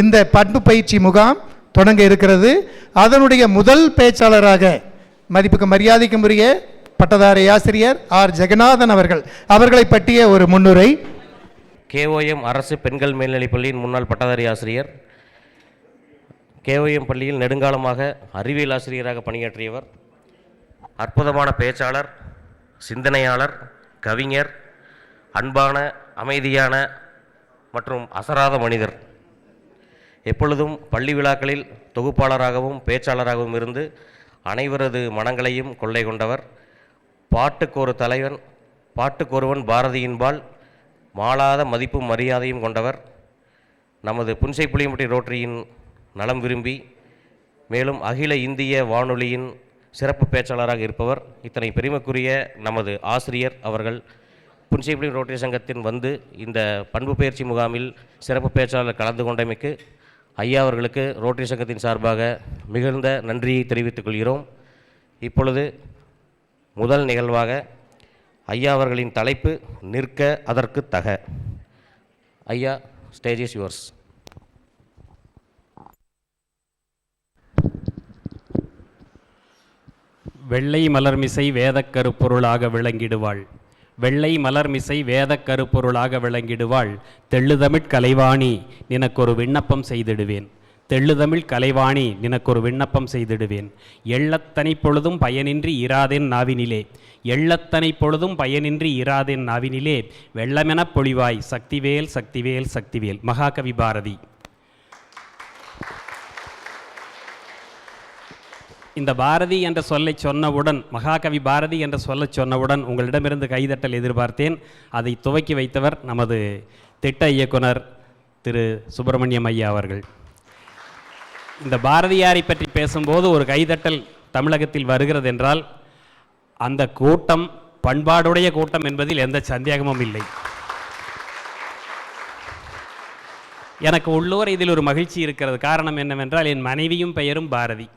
இந்த பண்பு பயிற்சி முகாம் தொடங்க இருக்கிறது. அதனுடைய முதல் பேச்சாளராக மதிப்புக்கு மரியாதைக்கும் உரிய பட்டதாரி ஆசிரியர் ஆர் ஜெகநாதன் அவர்களை பற்றிய ஒரு முன்னுரை. KOM அரசு பெண்கள் மேல்நிலைப்பள்ளியின் முன்னாள் பட்டதாரி ஆசிரியர். KOM பள்ளியில் நெடுங்காலமாக அறிவியல் ஆசிரியராக பணியாற்றியவர். அற்புதமான பேச்சாளர், சிந்தனையாளர், கவிஞர், அன்பான, அமைதியான மற்றும் அசராத மனிதர். எப்பொழுதும் பள்ளி விழாக்களில் தொகுப்பாளராகவும் பேச்சாளராகவும் இருந்து அனைவரது மனங்களையும் கொள்ளை கொண்டவர். பாட்டுக்கொரு தலைவன், பாட்டுக்கொருவன் பாரதியின்பால் மாளாத மதிப்பும் மரியாதையும் கொண்டவர். நமது புன்சை புளியம்பட்டி ரோட்டரியின் நலம் விரும்பி மேலும் அகில இந்திய வானொலியின் சிறப்பு பேச்சாளராக இருப்பவர். இத்தனை பெருமைக்குரிய நமது ஆசிரியர் அவர்கள் புன்சை புளியம் ரோட்டரி சங்கத்தின் வந்து இந்த பண்பு பயிற்சி முகாமில் சிறப்பு பேச்சாளர் கலந்து கொண்டமைக்கு ஐயா அவர்களுக்கு ரோட்டரி சங்கத்தின் சார்பாக மிகுந்த நன்றியை தெரிவித்துக் கொள்கிறோம். இப்பொழுது முதல் நிகழ்வாக ஐயா அவர்களின் தலைப்பு நிற்க அதற்கு தக. ஐயா, ஸ்டேஜ் இஸ் யுவர்ஸ். வெள்ளை மலர்மிசை வேதக்கருப்பொருளாக விளங்கிடுவாள், வெள்ளை மலர்மிசை வேதக்கருப்பொருளாக விளங்கிடுவாள், தெள்ளுதமிழ் கலைவாணி நினக்கொரு விண்ணப்பம் செய்திடுவேன், தெள்ளுதமிழ் கலைவாணி நினக்கொரு விண்ணப்பம் செய்திடுவேன். எள்ளத்தனை பொழுதும் பயனின்றி இராதேன் நாவினிலே, எள்ளத்தனை பொழுதும் பயனின்றி இராதேன் நாவினிலே, வெள்ளமெனப் பொழிவாய் சக்திவேல் சக்திவேல் சக்திவேல். மகாகவி பாரதி. இந்த பாரதி என்ற சொல்லை சொன்னவுடன், மகாகவி பாரதி என்ற சொல்லை சொன்னவுடன் உங்களிடமிருந்து கைதட்டல் எதிர்பார்த்தேன். அதை துவக்கி வைத்தவர் நமது திட்ட இயக்குனர் திரு சுப்பிரமணியம் ஐயா அவர்கள். இந்த பாரதியாரை பற்றி பேசும்போது ஒரு கைதட்டல் தமிழகத்தில் வருகிறது என்றால் அந்த கூட்டம் பண்பாடுடைய கூட்டம் என்பதில் எந்த சந்தேகமும் இல்லை. எனக்கு உள்ளூர் இதில் ஒரு மகிழ்ச்சி இருக்கிறது. காரணம் என்னவென்றால் என் மனைவியும் பெயரும் பாரதி.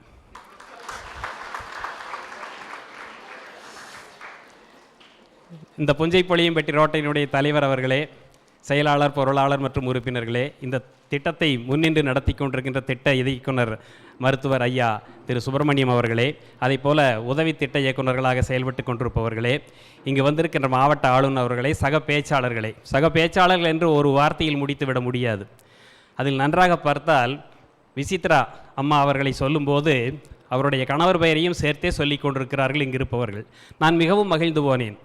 இந்த புஞ்சை புளியம்பட்டி ரோட்டையினுடைய தலைவர் அவர்களே, செயலாளர், பொருளாளர் மற்றும் உறுப்பினர்களே, இந்த திட்டத்தை முன்னின்று நடத்தி கொண்டிருக்கின்ற திட்ட இயக்குனர் மருத்துவர் ஐயா திரு சுப்பிரமணியம் அவர்களே, அதே போல உதவி திட்ட இயக்குநர்களாக செயல்பட்டு கொண்டிருப்பவர்களே, இங்கு வந்திருக்கின்ற மாவட்ட ஆளுநர் அவர்களே, சக பேச்சாளர்கள் என்று ஒரு வார்த்தையில் முடித்துவிட முடியாது. அதில் நன்றாக பார்த்தால் விசித்ரா அம்மா அவர்களை சொல்லும்போது அவருடைய கணவர் பெயரையும் சேர்த்தே சொல்லிக் கொண்டிருக்கிறார்கள் இங்கு இருப்பவர்கள். நான் மிகவும் மகிழ்ந்து போனேன்.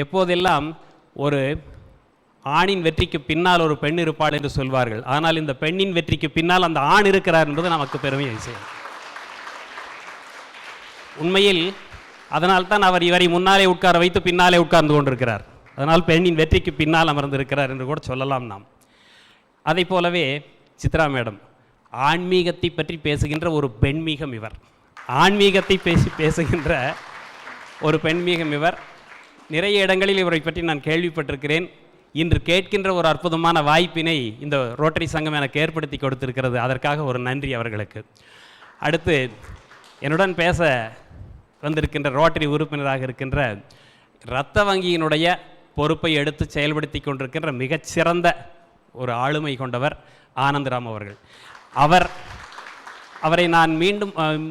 எப்போதெல்லாம் ஒரு ஆணின் வெற்றிக்கு பின்னால் ஒரு பெண் இருப்பாள் என்று சொல்வார்கள். ஆனால் இந்த பெண்ணின் வெற்றிக்கு பின்னால் அந்த ஆண் இருக்கிறார் என்பது நமக்கு பெருமை விஷயம். உண்மையில் அதனால்தான் அவர் இவரை முன்னாலே உட்கார வைத்து பின்னாலே உட்கார்ந்து கொண்டிருக்கிறார். அதனால் பெண்ணின் வெற்றிக்கு பின்னால் அமர்ந்திருக்கிறார் என்று கூட சொல்லலாம் நாம். அதை போலவே சித்ரா மேடம் ஆன்மீகத்தை பற்றி பேசுகின்ற ஒரு பெண்மீகம் இவர். ஆன்மீகத்தை பேசுகின்ற ஒரு பெண்மீகம் இவர். நிறைய இடங்களில் இவரை பற்றி நான் கேள்விப்பட்டிருக்கிறேன். இன்று கேட்கின்ற ஒரு அற்புதமான வாய்ப்பினை இந்த ரோட்டரி சங்கம் எனக்கு ஏற்படுத்தி கொடுத்திருக்கிறது. அதற்காக ஒரு நன்றி அவர்களுக்கு. அடுத்து என்னுடன் பேச வந்திருக்கின்ற ரோட்டரி உறுப்பினராக இருக்கின்ற இரத்த வங்கியினுடைய பொறுப்பை எடுத்து செயல்படுத்தி கொண்டிருக்கின்ற மிகச்சிறந்த ஒரு ஆளுமை கொண்டவர் ஆனந்தராம் அவர்கள். அவரை நான்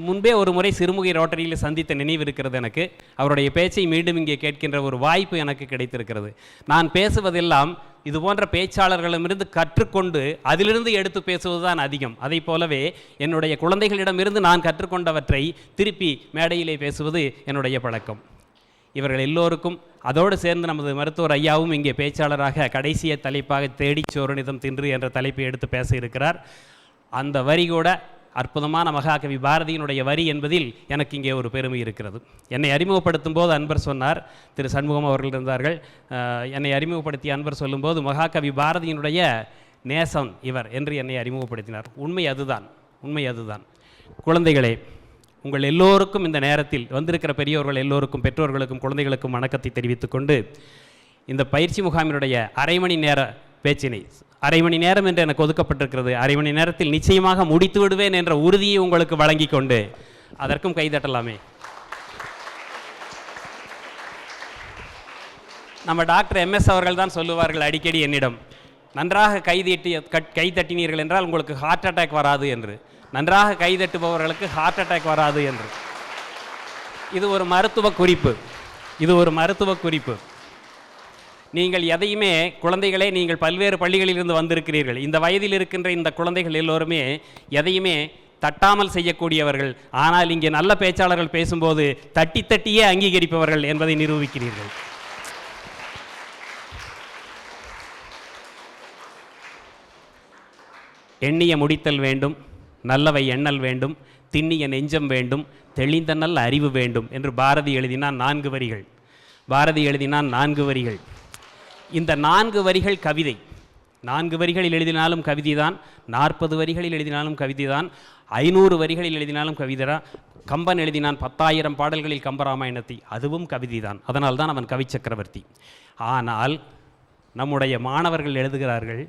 முன்பே ஒரு முறை சிறுமுகை ரோட்டரியில் சந்தித்த நினைவு இருக்கிறது எனக்கு. அவருடைய பேச்சை மீண்டும் இங்கே கேட்கின்ற ஒரு வாய்ப்பு எனக்கு கிடைத்திருக்கிறது. நான் பேசுவதெல்லாம் இது போன்ற பேச்சாளர்களிடமிருந்து கற்றுக்கொண்டு அதிலிருந்து எடுத்து பேசுவதுதான் அதிகம். அதை போலவே என்னுடைய குழந்தைகளிடமிருந்து நான் கற்றுக்கொண்டவற்றை திருப்பி மேடையிலே பேசுவது என்னுடைய பழக்கம். இவர்கள் எல்லோருக்கும் அதோடு சேர்ந்து நமது மருத்துவர் ஐயாவும் இங்கே பேச்சாளராக கடைசிய தலைப்பாக தேடிச் சோறுநிதம் தின்று என்ற தலைப்பை எடுத்து பேச இருக்கிறார். அந்த வரி கூட அற்புதமான மகாகவி பாரதியினுடைய வரி என்பதில் எனக்கு இங்கே ஒரு பெருமை இருக்கிறது. என்னை அறிமுகப்படுத்தும் போது அன்பர் சொன்னார், திரு சண்முகம் அவர்கள் இருந்தார்கள். என்னை அறிமுகப்படுத்திய அன்பர் சொல்லும்போது மகாகவி பாரதியினுடைய நேசம் இவர் என்று என்னை அறிமுகப்படுத்தினார். உண்மை அதுதான். குழந்தைகளே, உங்கள் எல்லோருக்கும் இந்த நேரத்தில் வந்திருக்கிற பெரியோர்கள் எல்லோருக்கும், பெற்றோர்களுக்கும், குழந்தைகளுக்கும் வணக்கத்தை தெரிவித்துக் கொண்டு இந்த பயிற்சி முகாமினுடைய அரை மணி நேர பேச்சினை, அரை மணி நேரம் என்று எனக்கு ஒதுக்கப்பட்டிருக்கிறது, அரை மணி நேரத்தில் நிச்சயமாக முடித்து விடுவேன் என்ற உறுதியை உங்களுக்கு வழங்கி கொண்டு அதற்கும் கைதட்டலாமே. நம்ம டாக்டர் MS அவர்கள் தான் சொல்லுவார்கள் அடிக்கடி என்னிடம், நன்றாக கைதட்டினீர்கள் என்றால் உங்களுக்கு ஹார்ட் அட்டாக் வராது என்று, நன்றாக கைதட்டுபவர்களுக்கு ஹார்ட் அட்டாக் வராது என்று. இது ஒரு மருத்துவ குறிப்பு, இது ஒரு மருத்துவ குறிப்பு. நீங்கள் எதையுமே, குழந்தைகளே, நீங்கள் பல்வேறு பள்ளிகளிலிருந்து வந்திருக்கிறீர்கள். இந்த வயதில் இருக்கின்ற இந்த குழந்தைகள் எல்லோருமே எதையுமே தட்டாமல் செய்யக்கூடியவர்கள். ஆனால் இங்கே நல்ல பேச்சாளர்கள் பேசும்போது தட்டி தட்டியே அங்கீகரிப்பவர்கள் என்பதை நிரூபிக்கிறீர்கள். எண்ணிய முடித்தல் வேண்டும், நல்லவை எண்ணல் வேண்டும், திண்ணிய நெஞ்சம் வேண்டும், தெளிந்த நல்ல அறிவு வேண்டும் என்று பாரதி எழுதினான் 4 வரிகள். பாரதி எழுதினான் 4 வரிகள். இந்த 4 வரிகள் கவிதை. 4 வரிகளில் எழுதினாலும் கவிதை தான், 40 வரிகளில் எழுதினாலும் கவிதை தான், 500 வரிகளில் எழுதினாலும் கவிதை தான். கம்பன் எழுதினான் 10,000 பாடல்களில் கம்பராமாயணத்தை, அதுவும் கவிதை தான். அதனால் தான் அவன் கவி சக்கரவர்த்தி. ஆனால் நம்முடைய மாணவர்கள் எழுதுகிறார்கள்,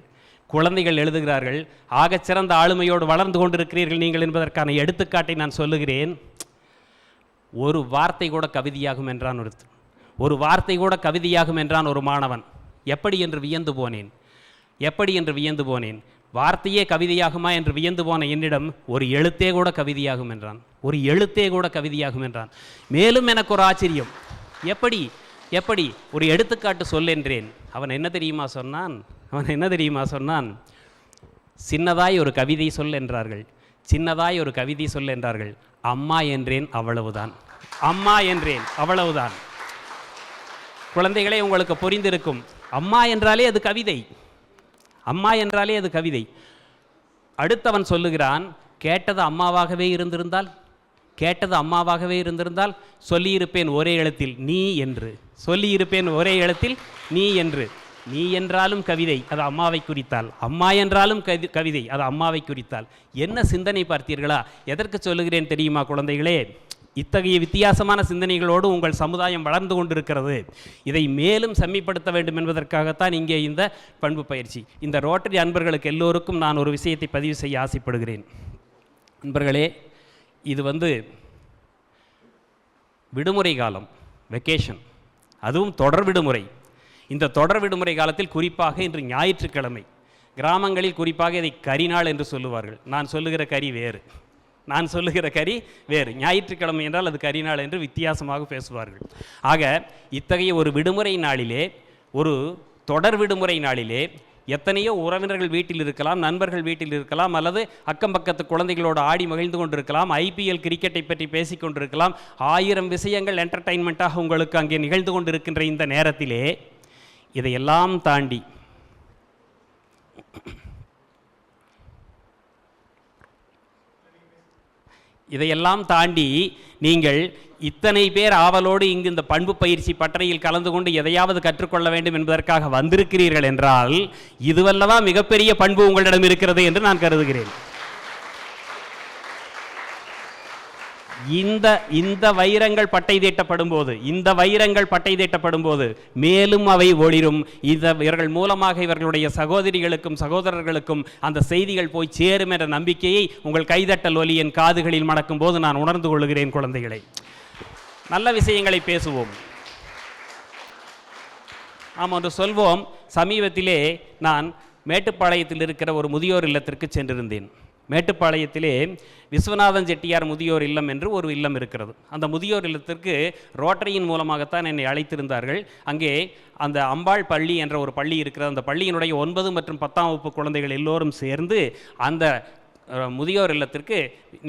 குழந்தைகள் எழுதுகிறார்கள். ஆகச்சிறந்த ஆளுமையோடு வளர்ந்து கொண்டிருக்கிறீர்கள் நீங்கள் என்பதற்கான எடுத்துக்காட்டை நான் சொல்லுகிறேன். ஒரு வார்த்தை கூட கவிதையாகும் என்றான் ஒருத்தர். ஒரு வார்த்தை கூட கவிதையாகும் என்றான் ஒரு மாணவன். எப்படி என்று வியந்து போனேன், எப்படி என்று வியந்து போனேன். வார்த்தையே கவிதையாகுமா என்று வியந்து போன என்னிடம் ஒரு எழுத்தே கூட கவிதையாகும் என்றான். ஒரு எழுத்தே கூட கவிதையாகும் என்றான். மேலும் எனக்கு ஒரு ஆச்சரியம், எப்படி எப்படி ஒரு எடுத்துக்காட்டு சொல்லென்றேன். அவன் என்ன தெரியுமா சொன்னான்? அவன் என்ன தெரியுமா சொன்னான்? சின்னதாய் ஒரு கவிதை சொல் என்றார்கள், சின்னதாய் ஒரு கவிதை சொல் என்றார்கள். அம்மா என்றேன், அவ்வளவுதான். அம்மா என்றேன், அவ்வளவுதான். குழந்தைகளே, உங்களுக்கு புரிந்திருக்கும். அம்மா என்றாலே அது கவிதை, அம்மா என்றாலே அது கவிதை. அடுத்தவன் சொல்லுகிறான், கேட்டது அம்மாவாகவே இருந்திருந்தால், கேட்டது அம்மாவாகவே இருந்திருந்தால் சொல்லியிருப்பேன் ஒரே எழுத்தில் நீ என்று, சொல்லியிருப்பேன் ஒரே எழுத்தில் நீ என்று. நீ என்றாலும் கவிதை, அது அம்மாவை குறித்தால். அம்மா என்றாலும் கவிதை, அது அம்மாவை குறித்தால். என்ன சிந்தனை பார்த்தீர்களா? எதற்கு சொல்லுகிறேன் தெரியுமா குழந்தைகளே? இத்தகைய வித்தியாசமான சிந்தனைகளோடு உங்கள் சமுதாயம் வளர்ந்து கொண்டிருக்கிறது. இதை மேலும் செம்மைப்படுத்த வேண்டும் என்பதற்காகத்தான் இங்கே இந்த பண்பு பயிற்சி. இந்த ரோட்டரி அன்பர்களுக்கு எல்லோருக்கும் நான் ஒரு விஷயத்தை பதிவு செய்ய ஆசைப்படுகிறேன். நண்பர்களே, இது விடுமுறை காலம், வெக்கேஷன், அதுவும் தொடர் விடுமுறை. இந்த தொடர் விடுமுறை காலத்தில் குறிப்பாக இன்று ஞாயிற்றுக்கிழமை, கிராமங்களில் குறிப்பாக இதை கரிநாள் என்று சொல்லுவார்கள். நான் சொல்லுகிற கறி வேறு, நான் சொல்லுகிற கறி வேறு. ஞாயிற்றுக்கிழமை என்றால் அது கரிநாள் என்று வித்தியாசமாக பேசுவார்கள். ஆக இத்தகைய ஒரு விடுமுறை நாளிலே, ஒரு தொடர் விடுமுறை நாளிலே எத்தனையோ உறவினர்கள் வீட்டில் இருக்கலாம், நண்பர்கள் வீட்டில் இருக்கலாம், அல்லது அக்கம் பக்கத்து குழந்தைகளோடு ஆடி மகிழ்ந்து கொண்டிருக்கலாம், IPL கிரிக்கெட்டை பற்றி பேசி கொண்டிருக்கலாம். 1000 விஷயங்கள் என்டர்டைன்மெண்ட்டாக உங்களுக்கு அங்கே நிகழ்ந்து கொண்டிருக்கின்ற இந்த நேரத்திலே இதையெல்லாம் தாண்டி நீங்கள் இத்தனை பேர் ஆவலோடு இங்கு இந்த பண்பு பயிற்சி பட்டறையில் கலந்து கொண்டு எதையாவது கற்றுக்கொள்ள வேண்டும் என்பதற்காக வந்திருக்கிறீர்கள் என்றால் இதுவல்லவா மிகப்பெரிய பண்பு உங்களிடம் இருக்கிறது என்று நான் கருதுகிறேன். இந்த வைரங்கள் பட்டை தீட்டப்படும் போது, இந்த வைரங்கள் பட்டை தீட்டப்படும் போது மேலும் அவை ஒளிரும். இவர்கள் மூலமாக இவர்களுடைய சகோதரிகளுக்கும் சகோதரர்களுக்கும் அந்த செய்திகள் போய் சேரும் என்ற நம்பிக்கையை உங்கள் கைதட்டல் ஒலி என் காதுகளில் மணக்கும் போது நான் உணர்ந்து கொள்கிறேன். குழந்தைகளை, நல்ல விஷயங்களை பேசுவோம். நாம் ஒன்று சொல்வோம். சமீபத்திலே நான் மேட்டுப்பாளையத்தில் இருக்கிற ஒரு முதியோர் இல்லத்திற்கு சென்றிருந்தேன். மேட்டுப்பாளையத்திலே விஸ்வநாதன் செட்டியார் முதியோர் இல்லம் என்று ஒரு இல்லம் இருக்கிறது. அந்த முதியோர் இல்லத்திற்கு ரோட்டரியின் மூலமாகத்தான் என்னை அழைத்திருந்தார்கள். அங்கே அந்த அம்பாள் பள்ளி என்ற ஒரு பள்ளி இருக்கிறது. அந்த பள்ளியினுடைய 9 மற்றும் 10ஆம் வகுப்பு குழந்தைகள் எல்லோரும் சேர்ந்து அந்த முதியோர் இல்லத்திற்கு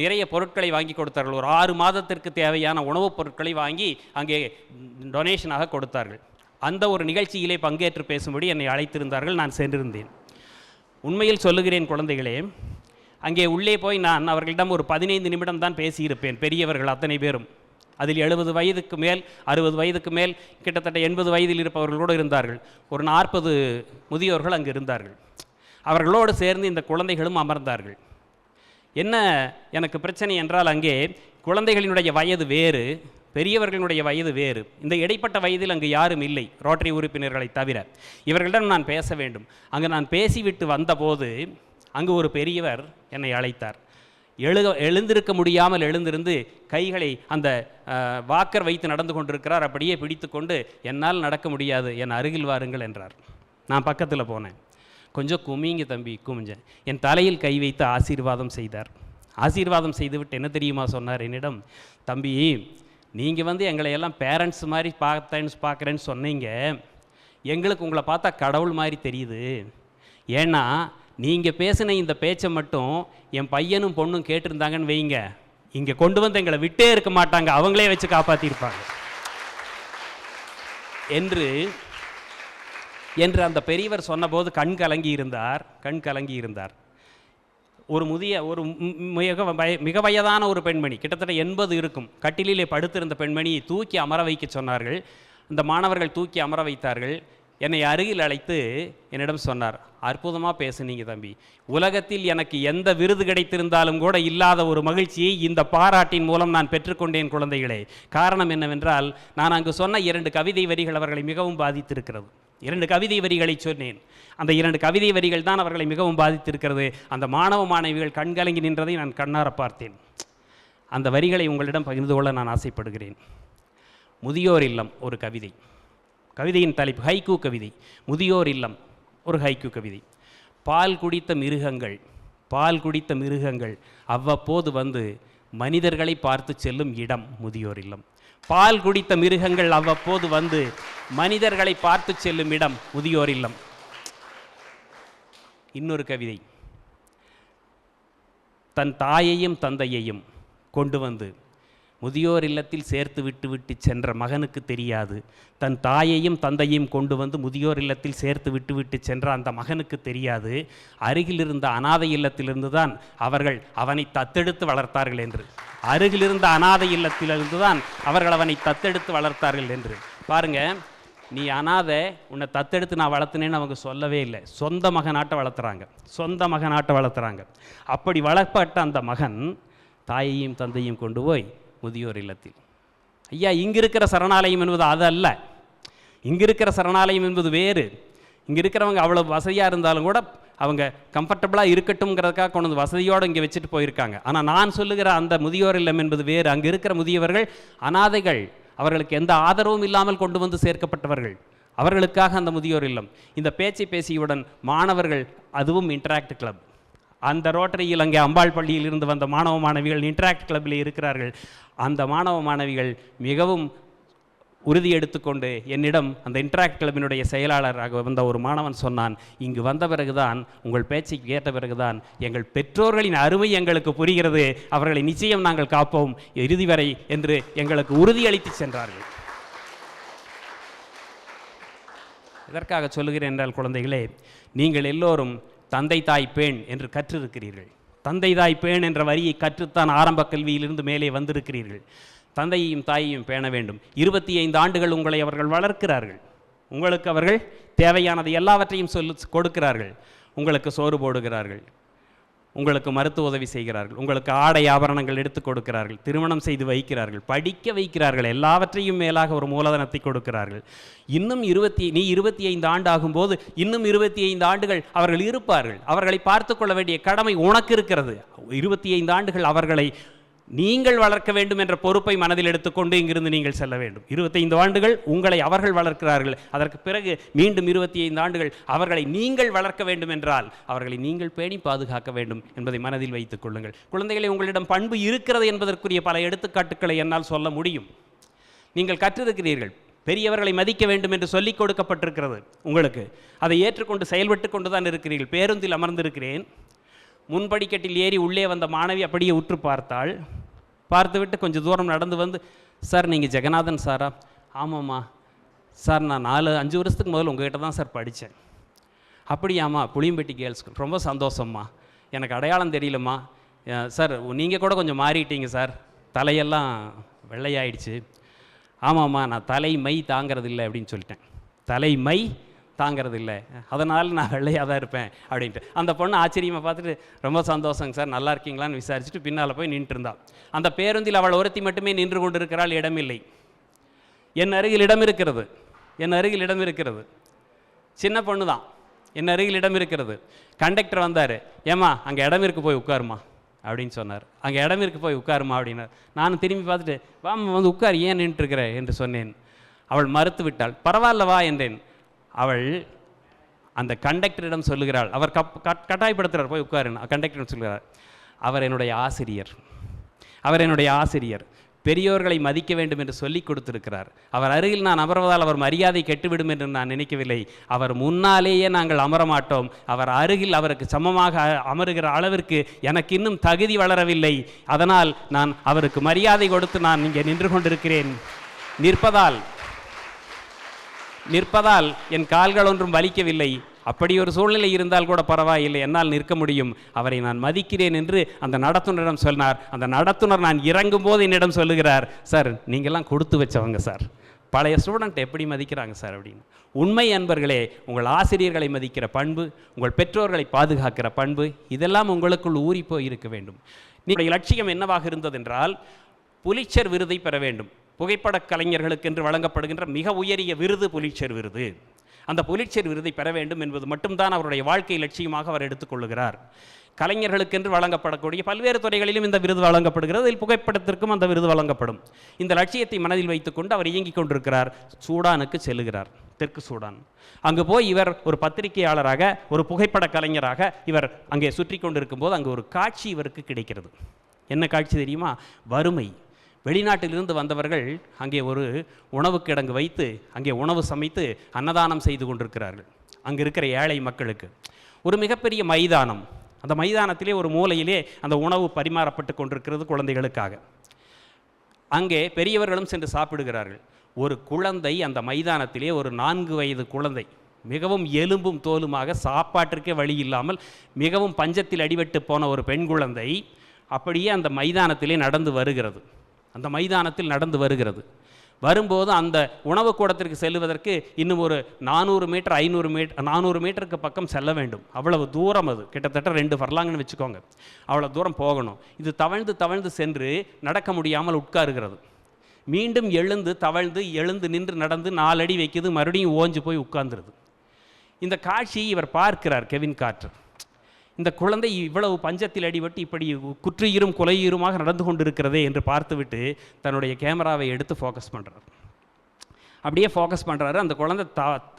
நிறைய பொருட்களை வாங்கி கொடுத்தார்கள். ஒரு 6 மாதத்திற்கு தேவையான உணவுப் பொருட்களை வாங்கி அங்கே டொனேஷனாக கொடுத்தார்கள். அந்த ஒரு நிகழ்ச்சியிலே பங்கேற்று பேசும்படி என்னை அழைத்திருந்தார்கள். நான் சென்றிருந்தேன். உண்மையில் சொல்லுகிறேன் குழந்தைகளே, அங்கே உள்ளே போய் நான் அவர்களிடம் ஒரு 15 நிமிடம் தான் பேசியிருப்பேன். பெரியவர்கள் அத்தனை பேரும், அதில் 70 வயதுக்கு மேல் 60 வயதுக்கு மேல் கிட்டத்தட்ட 80 வயதில் இருப்பவர்களோடு இருந்தார்கள். ஒரு 40 முதியோர்கள் அங்கு இருந்தார்கள். அவர்களோடு சேர்ந்து இந்த குழந்தைகளும் அமர்ந்தார்கள். என்ன எனக்கு பிரச்சனை என்றால், அங்கே குழந்தைகளினுடைய வயது வேறு, பெரியவர்களுடைய வயது வேறு. இந்த இடைப்பட்ட வயதில் அங்கு யாரும் இல்லை, ரோட்டரி உறுப்பினர்களை தவிர. இவர்களிடம் நான் பேச வேண்டும். அங்கு நான் பேசிவிட்டு வந்தபோது அங்கு ஒரு பெரியவர் என்னை அழைத்தார். எழுந்திருக்க முடியாமல் எழுந்திருந்து கைகளை அந்த வாக்கர் வைத்து நடந்து கொண்டிருக்கிறார். அப்படியே பிடித்து கொண்டு, என்னால் நடக்க முடியாது, என் அருகில் வாருங்கள் என்றார். நான் பக்கத்தில் போனேன். கொஞ்சம் குமிங்க தம்பி குமிஞ்சேன். என் தலையில் கை வைத்து ஆசீர்வாதம் செய்தார். ஆசீர்வாதம் செய்துவிட்டு என்ன தெரியுமா சொன்னார் என்னிடம், தம்பி நீங்கள் எங்களை எல்லாம் பேரண்ட்ஸ் மாதிரி பார்க்குறேன்னு சொன்னீங்க, எங்களுக்கு உங்களை பார்த்தா கடவுள் மாதிரி தெரியுது. ஏன்னா நீங்கள் பேசின இந்த பேச்சை மட்டும் என் பையனும் பொண்ணும் கேட்டிருந்தாங்கன்னு வைங்க, இங்கே கொண்டு வந்து எங்களை விட்டே இருக்க மாட்டாங்க, அவங்களே வச்சு காப்பாற்றிருப்பாங்க என்று அந்த பெரியவர் சொன்னபோது கண் கலங்கி இருந்தார். ஒரு மிக வயதான ஒரு பெண்மணி, கிட்டத்தட்ட 80 இருக்கும், கட்டிலிலே படுத்திருந்த பெண்மணியை தூக்கி அமர வைக்க சொன்னார்கள். இந்த மாணவர்கள் தூக்கி அமர வைத்தார்கள். என்னை அருகில் அழைத்து என்னிடம் சொன்னார், அற்புதமாக பேசுனீங்க தம்பி, உலகத்தில் எனக்கு எந்த விருது கிடைத்திருந்தாலும் கூட இல்லாத ஒரு மகிழ்ச்சியை இந்த பாராட்டின் மூலம் நான் பெற்றுக்கொண்டேன் குழந்தைகளே. காரணம் என்னவென்றால், நான் அங்கு சொன்ன 2 கவிதை வரிகள் அவர்களை மிகவும் பாதித்திருக்கிறது. 2 கவிதை வரிகளை சொன்னேன். அந்த 2 கவிதை வரிகள் தான் அவர்களை மிகவும் பாதித்திருக்கிறது. அந்த மாணவ மாணவிகள் கண்கலங்கி நின்றதை நான் கண்ணார பார்த்தேன். அந்த வரிகளை உங்களிடம் பகிர்ந்து கொள்ள நான் ஆசைப்படுகிறேன். முதியோர் இல்லம் ஒரு கவிதை. கவிதையின் தலைப்பு ஹைக்கூ கவிதை. முதியோர் இல்லம் ஒரு ஹைக்கூ கவிதை. பால் குடித்த மிருகங்கள் அவ்வப்போது வந்து மனிதர்களை பார்த்து செல்லும் இடம் முதியோர் இல்லம். பால் குடித்த மிருகங்கள் அவ்வப்போது வந்து மனிதர்களை பார்த்து செல்லும் இடம் முதியோர் இல்லம். இன்னொரு கவிதை, தன் தாயையும் தந்தையையும் கொண்டு வந்து முதியோர் இல்லத்தில் சேர்த்து விட்டு சென்ற மகனுக்கு தெரியாது, தன் தாயையும் தந்தையும் கொண்டு வந்து முதியோர் இல்லத்தில் சேர்த்து விட்டு சென்ற அந்த மகனுக்கு தெரியாது, அருகில் இருந்த அனாதை இல்லத்திலிருந்து தான் அவர்கள் அவனை தத்தெடுத்து வளர்த்தார்கள் என்று. அருகிலிருந்த அனாதை இல்லத்திலிருந்து தான் அவர்கள் அவனை தத்தெடுத்து வளர்த்தார்கள் என்று. பாருங்க, நீ அனாதை, உன்னை தத்தெடுத்து நான் வளர்த்தினேன்னு அவங்க சொல்லவே இல்லை. சொந்த மகனாட்ட வளர்த்துறாங்க. அப்படி வளர்ப்பட்ட அந்த மகன் தாயையும் தந்தையும் கொண்டு போய் முதியோர் இல்லத்தில். ஐயா, இங்கே இருக்கிற சரணாலயம் என்பது அது அல்ல. இங்கே இருக்கிற சரணாலயம் என்பது வேறு. இங்கே இருக்கிறவங்க அவ்வளோ வசதியாக இருந்தாலும் கூட அவங்க கம்ஃபர்டபுளாக இருக்கட்டும்ங்கிறதுக்காக கொண்டு வந்து வசதியோடு இங்கே வச்சுட்டு போயிருக்காங்க. ஆனால் நான் சொல்லுகிற அந்த முதியோர் இல்லம் என்பது வேறு. அங்கே இருக்கிற முதியவர்கள் அனாதைகள், அவர்களுக்கு எந்த ஆதரவும் இல்லாமல் கொண்டு வந்து சேர்க்கப்பட்டவர்கள். அவர்களுக்காக அந்த முதியோர் இல்லம். இந்த பேச்சை பேசியவுடன் மாணவர்கள், அதுவும் இன்டராக்ட் கிளப், அந்த ரோட்டரியில் அங்கே அம்பாள் பள்ளியில் இருந்து வந்த மாணவ மாணவிகள் இன்டராக்ட் கிளப்பில் இருக்கிறார்கள். அந்த மாணவ மாணவிகள் மிகவும் உறுதி எடுத்துக்கொண்டு என்னிடம், அந்த இன்டராக்ட் கிளப்பினுடைய செயலாளராக வந்த ஒரு மாணவன் சொன்னான், இங்கு வந்த பிறகுதான், உங்கள் பேச்சை கேட்ட பிறகுதான் எங்கள் பெற்றோர்களின் அருமை எங்களுக்கு புரிகிறது, அவர்களை நிச்சயம் நாங்கள் காப்போம் இறுதி வரை என்று எங்களுக்கு உறுதியளித்து சென்றார்கள். எதற்காக சொல்லுகிறேன் என்றால், குழந்தைகளே, நீங்கள் எல்லோரும் தந்தை தாய் பேண் என்று கற்றிருக்கிறீர்கள். தந்தை தாய் பேண் என்ற வரியை கற்றுத்தான் ஆரம்ப கல்வியிலிருந்து மேலே வந்திருக்கிறீர்கள். தந்தையையும் தாயையும் பேண வேண்டும். 25 ஆண்டுகள் உங்களை அவர்கள் வளர்க்கிறார்கள். உங்களுக்கு அவர்கள் தேவையானது எல்லாவற்றையும் கொடுக்கிறார்கள். உங்களுக்கு சோறு போடுகிறார்கள், உங்களுக்கு மருத்துவ உதவி செய்கிறார்கள், உங்களுக்கு ஆடை ஆபரணங்கள் எடுத்து கொடுக்கிறார்கள், திருமணம் செய்து வைக்கிறார்கள், படிக்க வைக்கிறார்கள், எல்லாவற்றையும் மேலாக ஒரு மூலதனத்தை கொடுக்கிறார்கள். இன்னும் 25 ஆண்டு ஆகும்போது இன்னும் 25 ஆண்டுகள் அவர்கள் இருப்பார்கள். அவர்களை பார்த்து கொள்ள வேண்டிய கடமை உனக்கு இருக்கிறது. 25 ஆண்டுகள் அவர்களை நீங்கள் வளர்க்க வேண்டும் என்ற பொறுப்பை மனதில் எடுத்துக்கொண்டு இங்கிருந்து நீங்கள் செல்ல வேண்டும். 25 ஆண்டுகள் உங்களை அவர்கள் வளர்க்கிறார்கள். அதற்கு பிறகு மீண்டும் 25 ஆண்டுகள் அவர்களை நீங்கள் வளர்க்க வேண்டும் என்றால் அவர்களை நீங்கள் பேணி பாதுகாக்க வேண்டும் என்பதை மனதில் வைத்துக் கொள்ளுங்கள். குழந்தைகளை, உங்களிடம் பண்பு இருக்கிறது என்பதற்குரிய பல எடுத்துக்காட்டுக்களை என்னால் சொல்ல முடியும். நீங்கள் கற்றிருக்கிறீர்கள். பெரியவர்களை மதிக்க வேண்டும் என்று சொல்லிக் கொடுக்கப்பட்டிருக்கிறது உங்களுக்கு. அதை ஏற்றுக்கொண்டு செயல்பட்டு கொண்டு தான் இருக்கிறீர்கள். பேருந்தில் அமர்ந்திருக்கிறேன். முன்படிக்கட்டில் ஏறி உள்ளே வந்த மாணவி அப்படியே உற்று பார்த்தாள். பார்த்துவிட்டு கொஞ்சம் தூரம் நடந்து வந்து, சார் நீங்கள் ஜெகநாதன் சாரா? ஆமாம்மா சார், நான் 4-5 வருஷத்துக்கு முதல்ல உங்கள்கிட்ட தான் சார் படித்தேன். அப்படியாம்மா, புளியம்பட்டி கேர்ள்ஸ் ஸ்கூல், ரொம்ப சந்தோஷம்மா. எனக்கு அடையாளம் தெரியலம்மா. சார் நீங்கள் கூட கொஞ்சம் மாறிட்டீங்க சார், தலையெல்லாம் வெள்ளையாயிடுச்சு. ஆமாம்மா, நான் தலைமை தாங்கிறது இல்லை அப்படின்னு சொல்லிட்டேன். தலைமை தாங்கிறது இல்லை, அதனால் நான் வெள்ளையாக தான் இருப்பேன் அப்படின்ட்டு. அந்த பொண்ணு ஆச்சரியமாக பார்த்துட்டு, ரொம்ப சந்தோஷங்க சார், நல்லா இருக்கீங்களான்னு விசாரிச்சுட்டு பின்னால் போய் நின்று இருந்தாள். அந்த பேருந்தில் அவள் ஒருத்தி மட்டுமே நின்று கொண்டிருக்கிறாள். இடமில்லை. என் அருகில் இடம் இருக்கிறது. சின்ன பொண்ணு தான். என் அருகில் இடம் இருக்கிறது. கண்டக்டர் வந்தார். ஏம்மா, அங்கே இடம் இருக்கு, போய் உட்காருமா அப்படின்னு சொன்னார். அங்கே இடம் இருக்கு, போய் உட்காருமா அப்படின்னார். நானும் திரும்பி பார்த்துட்டு, வாம்மா வந்து உட்கார், ஏன் நின்றுருக்கிற என்று சொன்னேன். அவள் மறுத்து விட்டாள். பரவாயில்ல வா என்றேன். அவள் அந்த கண்டக்டரிடம் சொல்லுகிறாள், அவர் கட்டாயப்படுத்துகிறார், போய் உட்காருன்னு கண்டக்டரிடம் சொல்கிறார், அவர் என்னுடைய ஆசிரியர், அவர் என்னுடைய ஆசிரியர், பெரியோர்களை மதிக்க வேண்டும் என்று சொல்லிக் கொடுத்திருக்கிறார். அவர் அருகில் நான் அமர்வதால் அவர் மரியாதை கெட்டுவிடும் என்று நான் நினைக்கவில்லை. அவர் முன்னாலேயே நாங்கள் அமரமாட்டோம். அவர் அருகில் அவருக்கு சமமாக அமருகிற அளவிற்கு எனக்கு இன்னும் தகுதி வளரவில்லை. அதனால் நான் அவருக்கு மரியாதை கொடுத்து நான் இங்கே நின்று கொண்டிருக்கிறேன். நிற்பதால் என் கால்கள் ஒன்றும் வலிக்கவில்லை. அப்படி ஒரு சூழ்நிலை இருந்தால் கூட பரவாயில்லை, என்னால் நிற்க முடியும். அவரை நான் மதிக்கிறேன் என்று அந்த நடத்துனரிடம் சொன்னார். அந்த நடத்துனர் நான் இறங்கும் போது என்னிடம் சொல்லுகிறார், சார் நீங்கள்லாம் கொடுத்து வச்சவங்க சார், பழைய ஸ்டூடெண்ட் எப்படி மதிக்கிறாங்க சார் அப்படின்னு. உண்மை அன்பர்களே, உங்கள் ஆசிரியர்களை மதிக்கிற பண்பு, உங்கள் பெற்றோர்களை பாதுகாக்கிற பண்பு, இதெல்லாம் உங்களுக்குள் ஊறிப்போய் இருக்க வேண்டும். உங்களுடைய லட்சியம் என்னவாக இருந்ததென்றால் புலிட்சர் விருதை பெற வேண்டும். புகைப்படக் கலைஞர்களுக்கென்று வழங்கப்படுகின்ற மிக உயரிய விருது புலிட்சர் விருது. அந்த புலிட்சர் விருதை பெற வேண்டும் என்பது மட்டும்தான் அவருடைய வாழ்க்கை லட்சியமாக அவர் எடுத்துக்கொள்கிறார். கலைஞர்களுக்கென்று வழங்கப்படக்கூடிய பல்வேறு துறைகளிலும் இந்த விருது வழங்கப்படுகிறது. இதில் புகைப்படத்திற்கும் அந்த விருது வழங்கப்படும். இந்த லட்சியத்தை மனதில் வைத்துக்கொண்டு அவர் இயங்கிக் கொண்டிருக்கிறார். சூடானுக்கு செல்லுகிறார், தெற்கு சூடான். அங்கு போய் இவர் ஒரு பத்திரிகையாளராக, ஒரு புகைப்பட கலைஞராக இவர் அங்கே சுற்றி கொண்டிருக்கும் போது அங்கு ஒரு காட்சி இவருக்கு கிடைக்கிறது. என்ன காட்சி தெரியுமா? வறுமை. வெளிநாட்டிலிருந்து வந்தவர்கள் அங்கே ஒரு உணவு கிடங்கு வைத்து அங்கே உணவு சமைத்து அன்னதானம் செய்து கொண்டிருக்கிறார்கள் அங்கே இருக்கிற ஏழை மக்களுக்கு. ஒரு மிகப்பெரிய மைதானம், அந்த மைதானத்திலே ஒரு மூலையிலே அந்த உணவு பரிமாறப்பட்டு கொண்டிருக்கிறது குழந்தைகளுக்காக. அங்கே பெரியவர்களும் சென்று சாப்பிடுகிறார்கள். ஒரு குழந்தை அந்த மைதானத்திலே, ஒரு 4 வயது குழந்தை, மிகவும் எலும்பும் தோலுமாக, சாப்பாட்டிற்கே வழி இல்லாமல் மிகவும் பஞ்சத்தில் அடிபட்டு போன ஒரு பெண் குழந்தை அப்படியே அந்த மைதானத்திலே நடந்து வருகிறது. அந்த மைதானத்தில் நடந்து வருகிறது. வரும்போது அந்த உணவு கூடத்திற்கு செல்வதற்கு இன்னும் ஒரு 400 மீட்டர் 400 மீட்டருக்கு பக்கம் செல்ல வேண்டும். அவ்வளவு தூரம், அது கிட்டத்தட்ட 2 ஃபர்லாங்குன்னு வச்சுக்கோங்க. அவ்வளோ தூரம் போகணும். இது தவழ்ந்து சென்று நடக்க முடியாமல் உட்காருகிறது. மீண்டும் எழுந்து நின்று நடந்து 4 அடி வைக்குது, மறுபடியும் ஓஞ்சு போய் உட்கார்ந்துருது. இந்த காட்சியை இவர் பார்க்கிறார், கெவின் கார்ட்டர். இந்த குழந்தை இவ்வளவு பஞ்சத்தில் அடிபட்டு இப்படி குற்றுயிரும் கொலையுருமாக நடந்து கொண்டிருக்கிறதே என்று பார்த்துவிட்டு தன்னுடைய கேமராவை எடுத்து ஃபோக்கஸ் பண்ணுறார். அப்படியே ஃபோக்கஸ் பண்ணுறாரு. அந்த குழந்தை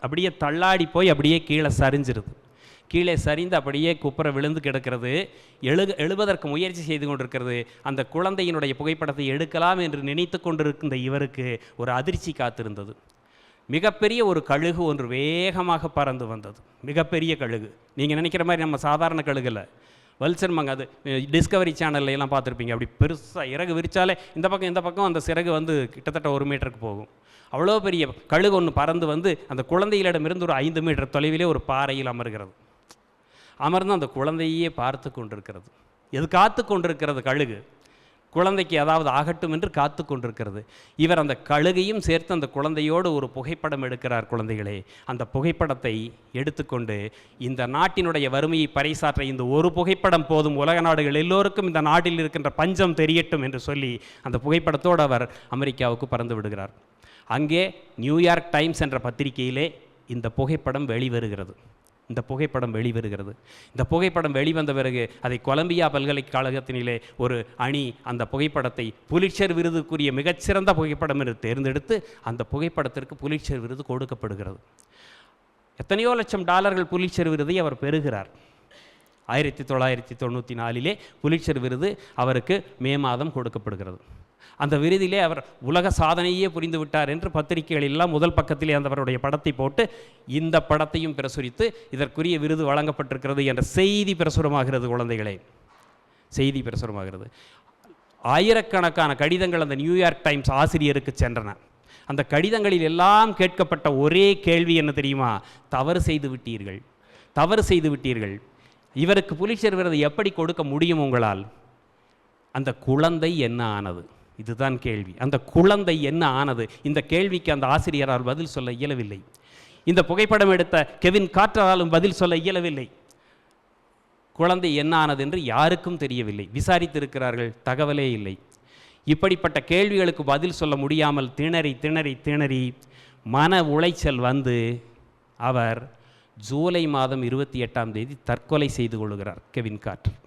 அப்படியே தள்ளாடி போய் அப்படியே கீழே சரிஞ்சிருது. கீழே சரிந்து அப்படியே குப்புற விழுந்து கிடக்கிறது. எழுவதற்கு முயற்சி செய்து கொண்டிருக்கிறது. அந்த குழந்தையினுடைய புகைப்படத்தை எடுக்கலாம் என்று நினைத்து கொண்டிருக்கின்ற இவருக்கு ஒரு அதிர்ச்சி காத்திருந்தது. மிகப்பெரிய ஒரு கழுகு ஒன்று வேகமாக பறந்து வந்தது. மிகப்பெரிய கழுகு. நீங்கள் நினைக்கிற மாதிரி நம்ம சாதாரண கழுகு இல்லை, வல்சர் மங்க. அது டிஸ்கவரி சேனல்லாம் பார்த்துருப்பீங்க. அப்படி பெருசாக இறகு விரித்தாலே இந்த பக்கம் அந்த சிறகு வந்து கிட்டத்தட்ட 1 மீட்டருக்கு போகும். அவ்வளோ பெரிய கழுகு ஒன்று பறந்து வந்து அந்த குழந்தையிடமிருந்து ஒரு 5 மீட்டர் தொலைவிலே ஒரு பாறையில் அமர்கிறது. அமர்ந்து அந்த குழந்தையே பார்த்து கொண்டிருக்கிறது. எது காத்து கொண்டிருக்கிறது? கழுகு குழந்தைக்கு ஏதாவது ஆகட்டும் என்று காத்து கொண்டிருக்கிறது. இவர் அந்த கழுகையும் சேர்த்து அந்த குழந்தையோடு ஒரு புகைப்படம் எடுக்கிறார். குழந்தைகளே, அந்த புகைப்படத்தை எடுத்துக்கொண்டு இந்த நாட்டினுடைய வறுமையை பறைசாற்ற இந்த ஒரு புகைப்படம் போதும், உலக நாடுகள் எல்லோருக்கும் இந்த நாட்டில் இருக்கின்ற பஞ்சம் தெரியட்டும் என்று சொல்லி அந்த புகைப்படத்தோடு அவர் அமெரிக்காவுக்கு பறந்து விடுகிறார். அங்கே நியூயார்க் டைம்ஸ் என்ற பத்திரிகையிலே இந்த புகைப்படம் வெளிவருகிறது. இந்த புகைப்படம் வெளிவந்த பிறகு அதை கொலம்பியா பல்கலைக்கழகத்தினிலே ஒரு அணி அந்த புகைப்படத்தை புலிட்சர் விருதுக்குரிய மிகச்சிறந்த புகைப்படம் என்று தேர்ந்தெடுத்து அந்த புகைப்படத்திற்கு புலிட்சர் விருது கொடுக்கப்படுகிறது. எத்தனையோ லட்சம் டாலர்கள் புலிட்சர் விருதை அவர் பெறுகிறார். 1994 புலிட்சர் விருது அவருக்கு மே மாதம் கொடுக்கப்படுகிறது. அந்த விருதிலே அவர் உலக சாதனையே புரிந்து விட்டார் என்று பத்திரிகைகளெல்லாம் முதல் பக்கத்திலே அவருடைய படத்தை போட்டு இந்த படத்தையும் பிரசுரித்து இதற்குரிய விருது வழங்கப்பட்டிருக்கிறது என்ற செய்தி பிரசுரமாகிறது. குழந்தைகளே, செய்தி பிரசுரமாகிறது. ஆயிரக்கணக்கான கடிதங்கள் அந்த நியூயார்க் டைம்ஸ் ஆசிரியருக்கு சென்றன. அந்த கடிதங்களில் எல்லாம் கேட்கப்பட்ட ஒரே கேள்வி என்ன தெரியுமா? தவறு செய்து விட்டீர்கள். இவருக்கு புலிட்சர் விருது எப்படி கொடுக்க முடியும் உங்களால்? அந்த குழந்தை என்ன ஆனது? இதுதான் கேள்வி. அந்த குழந்தை என்ன ஆனது? இந்த கேள்விக்கு அந்த ஆசிரியரால் பதில் சொல்ல இயலவில்லை. இந்த புகைப்படம் எடுத்த கெவின் கார்ட்டராலும் பதில் சொல்ல இயலவில்லை. குழந்தை என்ன ஆனது என்று யாருக்கும் தெரியவில்லை. விசாரித்திருக்கிறார்கள், தகவலே இல்லை. இப்படிப்பட்ட கேள்விகளுக்கு பதில் சொல்ல முடியாமல் திணறி மன உளைச்சல் வந்து அவர் ஜூலை மாதம் 28ஆம் தேதி தற்கொலை செய்து கொள்கிறார். கெவின் கார்ட்டர்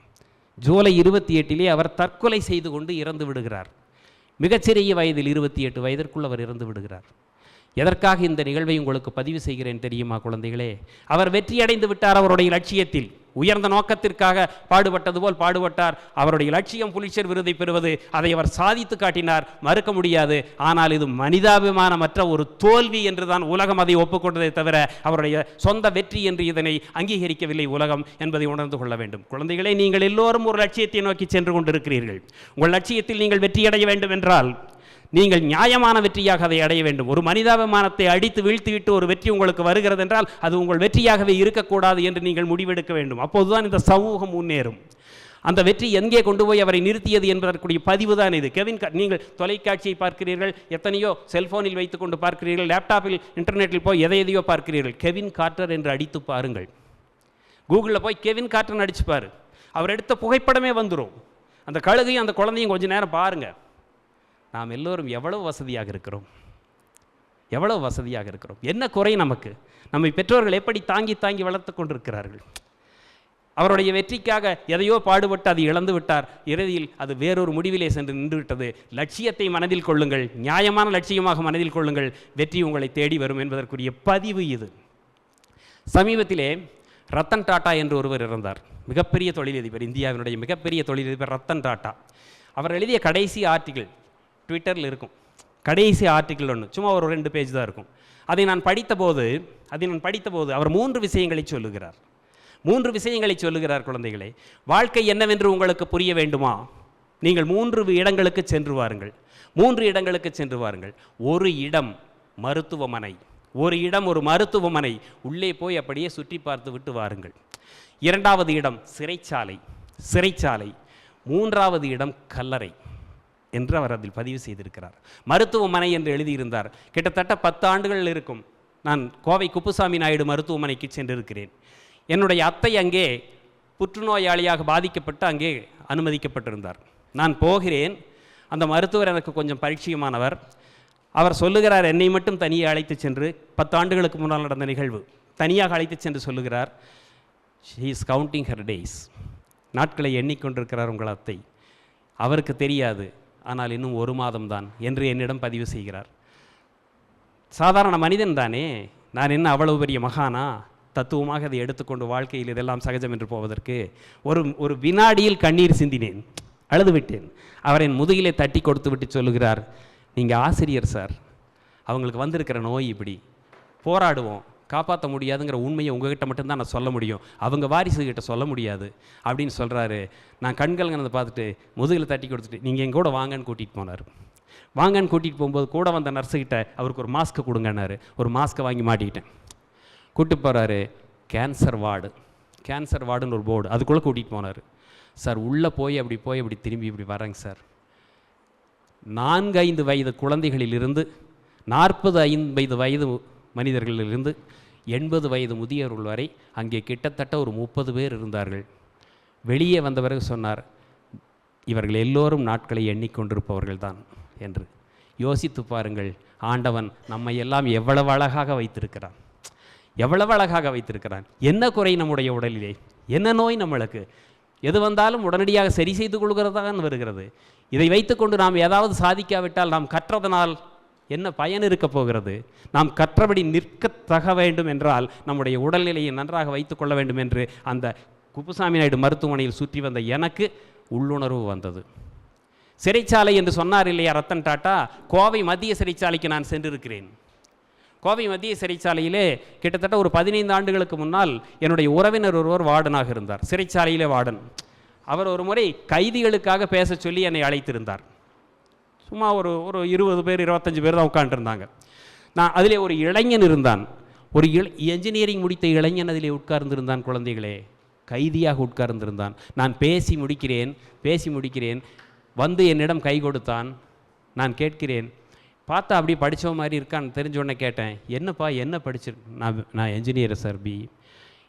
ஜூலை 28 அவர் தற்கொலை செய்து கொண்டு இறந்து விடுகிறார். மிகச்சிறிய வயதில் 28 வயதிற்குள் அவர் இறந்து விடுகிறார். எதற்காக இந்த நிகழ்வை உங்களுக்கு பதிவு செய்கிறேன் தெரியுமா குழந்தைகளே? அவர் வெற்றியடைந்து விட்டார் அவருடைய லட்சியத்தில். உயர்ந்த நோக்கத்திற்காக பாடுபட்டது போல் பாடுபட்டார். அவருடைய லட்சியம் புலிட்சர் விருதை பெறுவது. அதை அவர் சாதித்து காட்டினார், மறுக்க முடியாது. ஆனால் இது மனிதாபிமானமற்ற ஒரு தோல்வி என்றுதான் உலகம் அதை ஒப்புக்கொண்டதை தவிர அவருடைய சொந்த வெற்றி என்று இதனை அங்கீகரிக்கவில்லை உலகம் என்பதை உணர்ந்து கொள்ள வேண்டும். குழந்தைகளே, நீங்கள் எல்லோரும் ஒரு லட்சியத்தை நோக்கி சென்று கொண்டிருக்கிறீர்கள். உங்கள் லட்சியத்தில் நீங்கள் வெற்றியடைய வேண்டும் என்றால் நீங்கள் நியாயமான வெற்றியாக அதை அடைய வேண்டும். ஒரு மனிதாபிமானத்தை அடித்து வீழ்த்திவிட்டு ஒரு வெற்றி உங்களுக்கு வருகிறது என்றால் அது உங்கள் வெற்றியாகவே இருக்கக்கூடாது என்று நீங்கள் முடிவெடுக்க வேண்டும். அப்போதுதான் இந்த சமூகம் முன்னேறும். அந்த வெற்றி எங்கே கொண்டு போய் அவரை நிறுத்தியது என்பதற்குரிய பதிவு தான் இது. நீங்கள் தொலைக்காட்சியை பார்க்கிறீர்கள், எத்தனையோ செல்போனில் வைத்துக்கொண்டு பார்க்கிறீர்கள், லேப்டாப்பில் இன்டர்நெட்டில் போய் எதையோ பார்க்கிறீர்கள். கெவின் கார்ட்டர் என்று அடித்து பாருங்கள். கூகுளில் போய் கெவின் கார்ட்டர்னு அடிச்சு பாரு, அவர் எடுத்த புகைப்படமே வந்துடும். அந்த கழுகையும் அந்த குழந்தையும் கொஞ்சம் நேரம் பாருங்கள். நாம் எல்லோரும் எவ்வளவு வசதியாக இருக்கிறோம், எவ்வளவு வசதியாக இருக்கிறோம். என்ன குறை நமக்கு? நம்மை பெற்றோர்கள் எப்படி தாங்கி தாங்கி வளர்த்து கொண்டிருக்கிறார்கள். அவருடைய வெற்றிக்காக எதையோ பாடுபட்டு அது இழந்து விட்டார். இறுதியில் அது வேறொரு முடிவிலே சென்று நின்றுவிட்டது. லட்சியத்தை மனதில் கொள்ளுங்கள், நியாயமான லட்சியமாக மனதில் கொள்ளுங்கள். வெற்றி உங்களை தேடி வரும் என்பதற்குரிய பதிவு இது. சமீபத்திலே ரத்தன் டாட்டா என்று ஒருவர் இருந்தார். மிகப்பெரிய தொழிலதிபர், இந்தியாவினுடைய மிகப்பெரிய தொழிலதிபர் ரத்தன் டாட்டா. அவர் எழுதிய கடைசி ஆர்டிகிள் ட்விட்டரில் இருக்கும். கடைசி ஆர்டிக்கிள் ஒன்று, சும்மா ஒரு 2 பேஜ் தான் இருக்கும். அதை நான் படித்தபோது அவர் 3 விஷயங்களை சொல்லுகிறார். 3 விஷயங்களை சொல்லுகிறார். குழந்தைகளே, வாழ்க்கை என்னவென்று உங்களுக்கு புரிய வேண்டுமா? நீங்கள் 3 இடங்களுக்கு சென்று வாருங்கள். 3 இடங்களுக்கு சென்று வாருங்கள். ஒரு இடம் மருத்துவமனை, ஒரு இடம் ஒரு மருத்துவமனை. உள்ளே போய் அப்படியே சுற்றி பார்த்து விட்டு வாருங்கள். 2வது இடம் சிறைச்சாலை. 3வது இடம் கல்லறை என்று அவர் அதில் பதிவு செய்திருக்கிறார். மருத்துவமனை என்று எழுதியிருந்தார். கிட்டத்தட்ட 10 ஆண்டுகள் இருக்கும். நான் கோவை குப்புசாமி நாயுடு மருத்துவமனைக்கு சென்றிருக்கிறேன். என்னுடைய அத்தை அங்கே புற்றுநோயாளியாக பாதிக்கப்பட்டு அங்கே அனுமதிக்கப்பட்டிருந்தார். நான் போகிறேன். அந்த மருத்துவர் எனக்கு கொஞ்சம் பரிச்சயமானவர். அவர் சொல்லுகிறார், என்னை மட்டும் தனியாக அழைத்து சென்று, 10 ஆண்டுகளுக்கு முன்னால் நடந்த நிகழ்வு, தனியாக அழைத்து சென்று சொல்லுகிறார், she is counting her days. நாட்களை எண்ணிக்கொண்டிருக்கிறார் உங்கள் அத்தை. அவருக்கு தெரியாது, ஆனால் இன்னும் 1 மாதம்தான் என்று என்னிடம் பதிவு செய்கிறார். சாதாரண மனிதன் தானே, நான் என்ன அவ்வளவு பெரிய மகானா? தத்துவமாக அதை எடுத்துக்கொண்டு வாழ்க்கையில் இதெல்லாம் சகஜம் என்று போவதற்கு ஒரு வினாடியில் கண்ணீர் சிந்தினேன், அழுது விட்டேன். அவர் என் முதுகிலே தட்டி கொடுத்து விட்டு சொல்லுகிறார், நீங்கள் ஆசிரியர் சார், அவங்களுக்கு வந்திருக்கிற நோய் இப்படி, போராடுவோம், காப்பாற்ற முடியாதுங்கிற உண்மையை உங்ககிட்ட மட்டும்தான் நான் சொல்ல முடியும், அவங்க வாரிசுகிட்ட சொல்ல முடியாது அப்படின்னு சொல்கிறாரு. நான் கண்கள்ங்கிறத பார்த்துட்டு முதுகில் தட்டி கொடுத்துட்டு நீங்கள் என் கூட வாங்கன்னு கூட்டிகிட்டு போனார். வாங்கன்னு கூட்டிகிட்டு போகும்போது கூட வந்த நர்ஸுக்கிட்ட அவருக்கு ஒரு மாஸ்க்கை கொடுங்கன்னாரு. ஒரு மாஸ்க்கை வாங்கி மாட்டிக்கிட்டேன். கூப்பிட்டு போகிறாரு. கேன்சர் வார்டுன்னு ஒரு போர்டு, அதுக்குள்ளே கூட்டிகிட்டு போனார். சார் உள்ளே போய் அப்படி திரும்பி இப்படி வரேங்க சார். 4-5 வயது குழந்தைகளிலிருந்து 45 வயது மனிதர்களிலிருந்து 80 வயது முதியவர்கள் வரை அங்கே கிட்டத்தட்ட ஒரு 30 பேர் இருந்தார்கள். வெளியே வந்த பிறகு சொன்னார், இவர்கள் எல்லோரும் நாட்களை எண்ணிக்கொண்டிருப்பவர்கள் தான் என்று. யோசித்து பாருங்கள், ஆண்டவன் நம்மை எல்லாம் எவ்வளவு அழகாக வைத்திருக்கிறான், எவ்வளவு அழகாக வைத்திருக்கிறான். என்ன குறை நம்முடைய உடலிலே, என்ன நோய் நம்மளுக்கு? எது வந்தாலும் உடனடியாக சரி செய்து கொள்கிறதான் வருகிறது. இதை வைத்துக்கொண்டு நாம் ஏதாவது சாதிக்காவிட்டால் நாம் கற்றதனால் என்ன பயன் இருக்க போகிறது? நாம் கற்றபடி நிற்கத்தக வேண்டும் என்றால் நம்முடைய உடல்நிலையை நன்றாக வைத்துக்கொள்ள வேண்டும் என்று அந்த குப்புசாமி நாயுடு மருத்துவமனையில் சுற்றி வந்த எனக்கு உள்ளுணர்வு வந்தது. சிறைச்சாலை என்று சொன்னார் இல்லையா ரத்தன் டாட்டா, கோவை மத்திய சிறைச்சாலைக்கு நான் சென்றிருக்கிறேன். கோவை மத்திய சிறைச்சாலையிலே கிட்டத்தட்ட ஒரு 15 ஆண்டுகளுக்கு முன்னால் என்னுடைய உறவினர் ஒருவர் வார்டனாக இருந்தார், சிறைச்சாலையிலே வார்டன். அவர் ஒரு முறை கைதிகளுக்காக பேச சொல்லி என்னை அழைத்திருந்தார். சும்மா ஒரு 20 பேர் 25 பேர் தான் உட்காந்துருந்தாங்க. நான் அதிலே ஒரு இளைஞன் இருந்தான், ஒரு என்ஜினியரிங் முடித்த இளைஞன் அதிலே உட்கார்ந்திருந்தான். குழந்தைகளே, கைதியாக உட்கார்ந்திருந்தான். நான் பேசி முடிக்கிறேன். வந்து என்னிடம் கை கொடுத்தான். நான் கேட்கிறேன், பார்த்தா அப்படி படித்த மாதிரி இருக்கான்னு தெரிஞ்ச உடனே கேட்டேன், என்னப்பா என்ன படிச்சிருக்கு? நான் என்ஜினியர் சார், பி.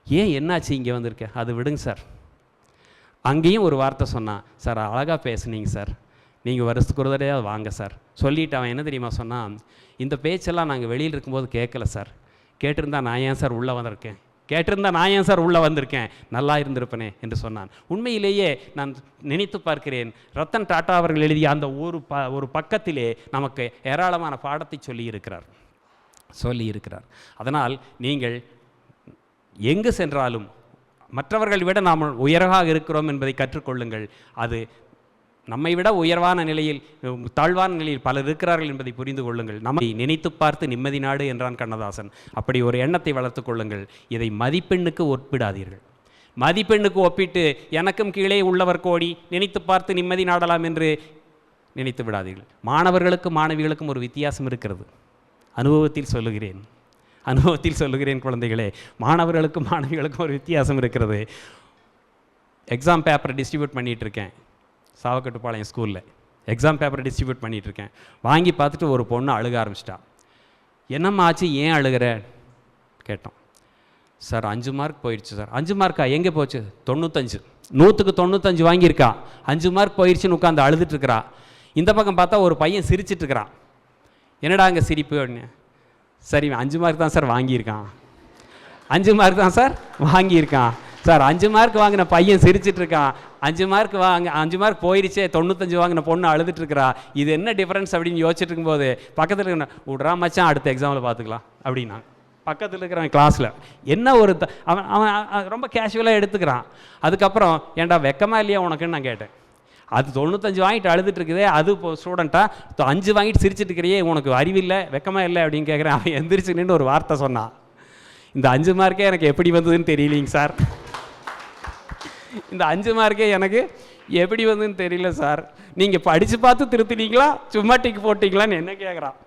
ஏன் என்னாச்சு இங்கே வந்திருக்கேன்? அது விடுங்க சார். அங்கேயும் ஒரு வார்த்தை சொன்னான், சார் அழகாக பேசுனீங்க சார், நீங்கள் வருஷத்துக்கு ஒரு தடவை வாங்க சார். சொல்லிவிட்டு அவன் என்ன தெரியுமா சொன்னான், இந்த பேச்செல்லாம் நாங்கள் வெளியில் இருக்கும்போது கேட்கல சார், கேட்டிருந்தா நான் ஏன் சார் உள்ளே வந்திருக்கேன், நல்லா இருந்திருப்பேனே என்று சொன்னான். உண்மையிலேயே நான் நினைத்து பார்க்கிறேன், ரத்தன் டாட்டா அவர்கள் எழுதிய அந்த ஒரு பக்கத்திலே நமக்கு ஏராளமான பாடத்தை சொல்லியிருக்கிறார். சொல்லி இருக்கிறார். அதனால் நீங்கள் எங்கு சென்றாலும் மற்றவர்கள் விட நாம் உயர்வாக இருக்கிறோம் என்பதை கற்றுக்கொள்ளுங்கள். அது நம்மை விட உயர்வான நிலையில் தாழ்வான நிலையில் பலர் இருக்கிறார்கள் என்பதை புரிந்து கொள்ளுங்கள். நம்மை நினைத்து பார்த்து நிம்மதி நாடு என்றான் கண்ணதாசன். அப்படி ஒரு எண்ணத்தை வளர்த்து கொள்ளுங்கள். இதை மதிப்பெண்ணுக்கு ஒப்பிடாதீர்கள். மதிப்பெண்ணுக்கு ஒப்பிட்டு எனக்கும் கீழே உள்ளவர் கோடி, நினைத்து பார்த்து நிம்மதி நாடலாம் என்று நினைத்து விடாதீர்கள். மாணவர்களுக்கும் மாணவிகளுக்கும் ஒரு வித்தியாசம் இருக்கிறது. அனுபவத்தில் சொல்லுகிறேன் குழந்தைகளே, மாணவர்களுக்கும் மாணவிகளுக்கும் ஒரு வித்தியாசம் இருக்கிறது. எக்ஸாம் பேப்பரை டிஸ்ட்ரிபியூட் பண்ணிகிட்ருக்கேன் சாவக்கட்டுப்பாளையம் ஸ்கூலில். எக்ஸாம் பேப்பரை டிஸ்ட்ரிபியூட் பண்ணிகிட்ருக்கேன். வாங்கி பார்த்துட்டு ஒரு பொண்ணு அழுக ஆரம்பிச்சிட்டா. என்னம்மா ஆச்சு, ஏன் அழுகிற கேட்டோம். சார் 5 மார்க் போயிடுச்சு சார். 5 மார்க்கா, எங்கே போச்சு? 95, 100க்கு 95 வாங்கியிருக்கா. 5 மார்க் போயிடுச்சுன்னு உட்காந்து அழுதுட்டுருக்கிறா. இந்த பக்கம் பார்த்தா ஒரு பையன் சிரிச்சிட்ருக்கிறான். என்னடா அங்கே சிரிப்பு அப்படின்னு. சரி 5 மார்க் தான் சார் வாங்கியிருக்கான். 5 மார்க் தான் சார் வாங்கியிருக்கான். சார் 5 மார்க் வாங்கின பையன் சிரிச்சிட்ருக்கான். 5 மார்க் போயிடுச்சே, 95 வாங்கின பொண்ணு அழுதுட்டுருக்கிறா. இது என்ன டிஃப்ரென்ஸ் அப்படின்னு யோசிச்சுட்டு இருக்கும்போது பக்கத்தில் இருக்கிற விட்றா மச்சான், அடுத்த எக்ஸாமில் பார்த்துக்கலாம் அப்படின்னா. பக்கத்தில் இருக்கிறவன் கிளாஸில் என்ன ஒரு அவன் ரொம்ப கேஷுவலாக எடுத்துக்கிறான். அதுக்கப்புறம் ஏன்டா வெக்கமாக இல்லையா உனக்குன்னு நான் கேட்டேன். அது 95 வாங்கிட்டு அழுதுட்டு இருக்குதே, அது இப்போ ஸ்டூடெண்ட்டாக 5 வாங்கிட்டு சிரிச்சிட்டு இருக்கிறியே, உனக்கு அறிவில்லை வெக்கமாக இல்லை அப்படின்னு கேட்குறேன். அவன் எந்திரிச்சு நின்று ஒரு வார்த்தை சொன்னான். இந்த 5 மார்க்கே எனக்கு எப்படி வந்ததுன்னு தெரியலிங்க சார். இந்த 5 மார்க்கே எனக்கு எப்படி வந்ததுன்னு தெரியல சார். நீங்கள் படித்து பார்த்து திருத்தினீங்களா சும்மா டிக்கு போட்டிங்களான்னு என்ன கேட்குறான்.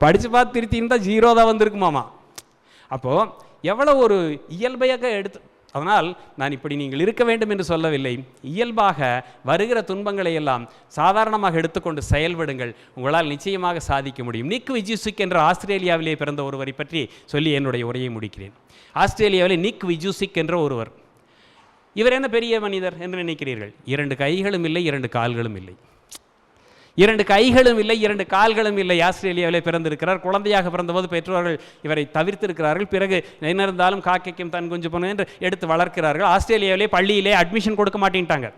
படித்து பார்த்து திருத்தின்னு 0 தான் வந்திருக்குமாமா. அப்போது எவ்வளோ ஒரு இயல்பையாக எடுத்து, அதனால் நான் இப்படி நீங்கள் இருக்க வேண்டும் என்று சொல்லவில்லை. இயல்பாக வருகிற துன்பங்களை எல்லாம் சாதாரணமாக எடுத்துக்கொண்டு செயல்படுங்கள். உங்களால் நிச்சயமாக சாதிக்க முடியும். நிக் விஜுசிக் என்ற ஆஸ்திரேலியாவிலே பிறந்த ஒருவரை பற்றி சொல்லி என்னுடைய உரையை முடிக்கிறேன். ஆஸ்திரேலியாவிலே நிக் விஜுசிக் என்ற ஒருவர். இவர் என்ன பெரிய மனிதர் என்று நினைக்கிறீர்கள்? 2 கைகளும் இல்லை, 2 கால்களும் இல்லை. 2 கைகளும் இல்லை, 2 கால்களும் இல்லை. ஆஸ்திரேலியாவிலே பிறந்திருக்கிறார். குழந்தையாக பிறந்தபோது பெற்றோர்கள் இவரை தவிர்த்திருக்கிறார்கள். பிறகு என்ன இருந்தாலும் காக்கைக்கும் தன் குஞ்சு பொண்ணு என்று எடுத்து வளர்க்கிறார்கள். ஆஸ்திரேலியாவிலே பள்ளியிலே அட்மிஷன் கொடுக்க மாட்டேன்ட்டாங்க.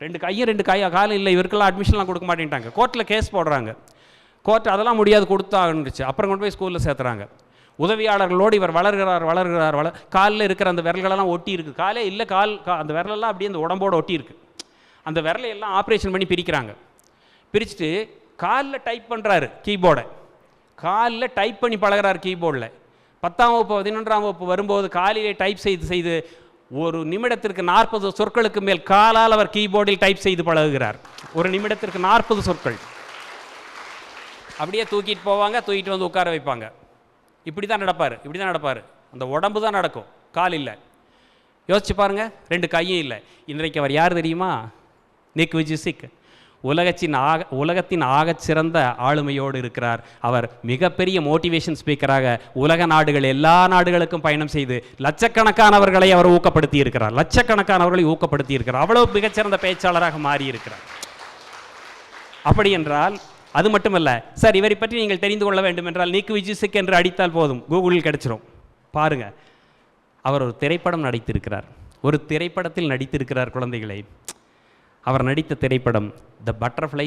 2 கையும் 2 காலம் இல்லை, இவருக்கெல்லாம் அட்மிஷன்லாம் கொடுக்க மாட்டேன்ட்டாங்க. கோர்ட்டில் கேஸ் போடுறாங்க. கோர்ட் அதெல்லாம் முடியாது கொடுத்தாங்கன்னுச்சு. அப்புறம் கொண்டு போய் ஸ்கூலில் சேர்த்துறாங்க. உதவியாளர்களோடு இவர் வளர்கிறார். காலில் இருக்கிற அந்த விரல்களெல்லாம் ஒட்டி இருக்குது. காலே இல்லை, அந்த விரலெல்லாம் அப்படியே அந்த உடம்போடு ஒட்டி இருக்குது. அந்த விரலையெல்லாம் ஆப்ரேஷன் பண்ணி பிரிக்கிறாங்க. பிரிச்சுட்டு காலில் டைப் பண்ணுறாரு கீபோர்டை. காலில் டைப் பண்ணி பழகிறார் கீபோர்டில். 10ஆம் வகுப்பு 11ஆம் வகுப்பு வரும்போது காலிலே டைப் செய்து ஒரு நிமிடத்திற்கு 40 சொற்களுக்கு மேல் காலால் அவர் கீபோர்டில் டைப் செய்து பழகுகிறார். ஒரு நிமிடத்திற்கு 40 சொற்கள். அப்படியே தூக்கிட்டு போவாங்க, தூக்கிட்டு வந்து உட்கார வைப்பாங்க. இப்படி தான் நடப்பார். அந்த உடம்பு தான் நடக்கும், கால் இல்லை. யோசிச்சு பாருங்க, 2 கையும் இல்லை. இன்றைக்கு அவர் யார் தெரியுமா? நிக் விஜுசிக். உலகத்தின் ஆகச்சிறந்த ஆளுமையோடு இருக்கிறார். அவர் மிகப்பெரிய மோட்டிவேஷன் ஸ்பீக்கராக உலக நாடுகள் எல்லா நாடுகளுக்கும் பயணம் செய்து லட்சக்கணக்கானவர்களை அவர் ஊக்கப்படுத்தி இருக்கிறார். அவ்வளவு மிகச்சிறந்த பேச்சாளராக மாறி இருக்கிறார். அப்படி என்றால் அது மட்டுமல்ல சார், இவரை பற்றி நீங்கள் தெரிந்து கொள்ள வேண்டும் என்றால் நிக் விஜுசிக் என்று அடித்தால் போதும், கூகுளில் கிடைச்சிரும். பாருங்க, அவர் ஒரு திரைப்படம் நடித்திருக்கிறார். ஒரு திரைப்படத்தில் நடித்திருக்கிறார் குழந்தைகளை. அவர் நடித்த திரைப்படம் த பட்டர்ஃப்ளை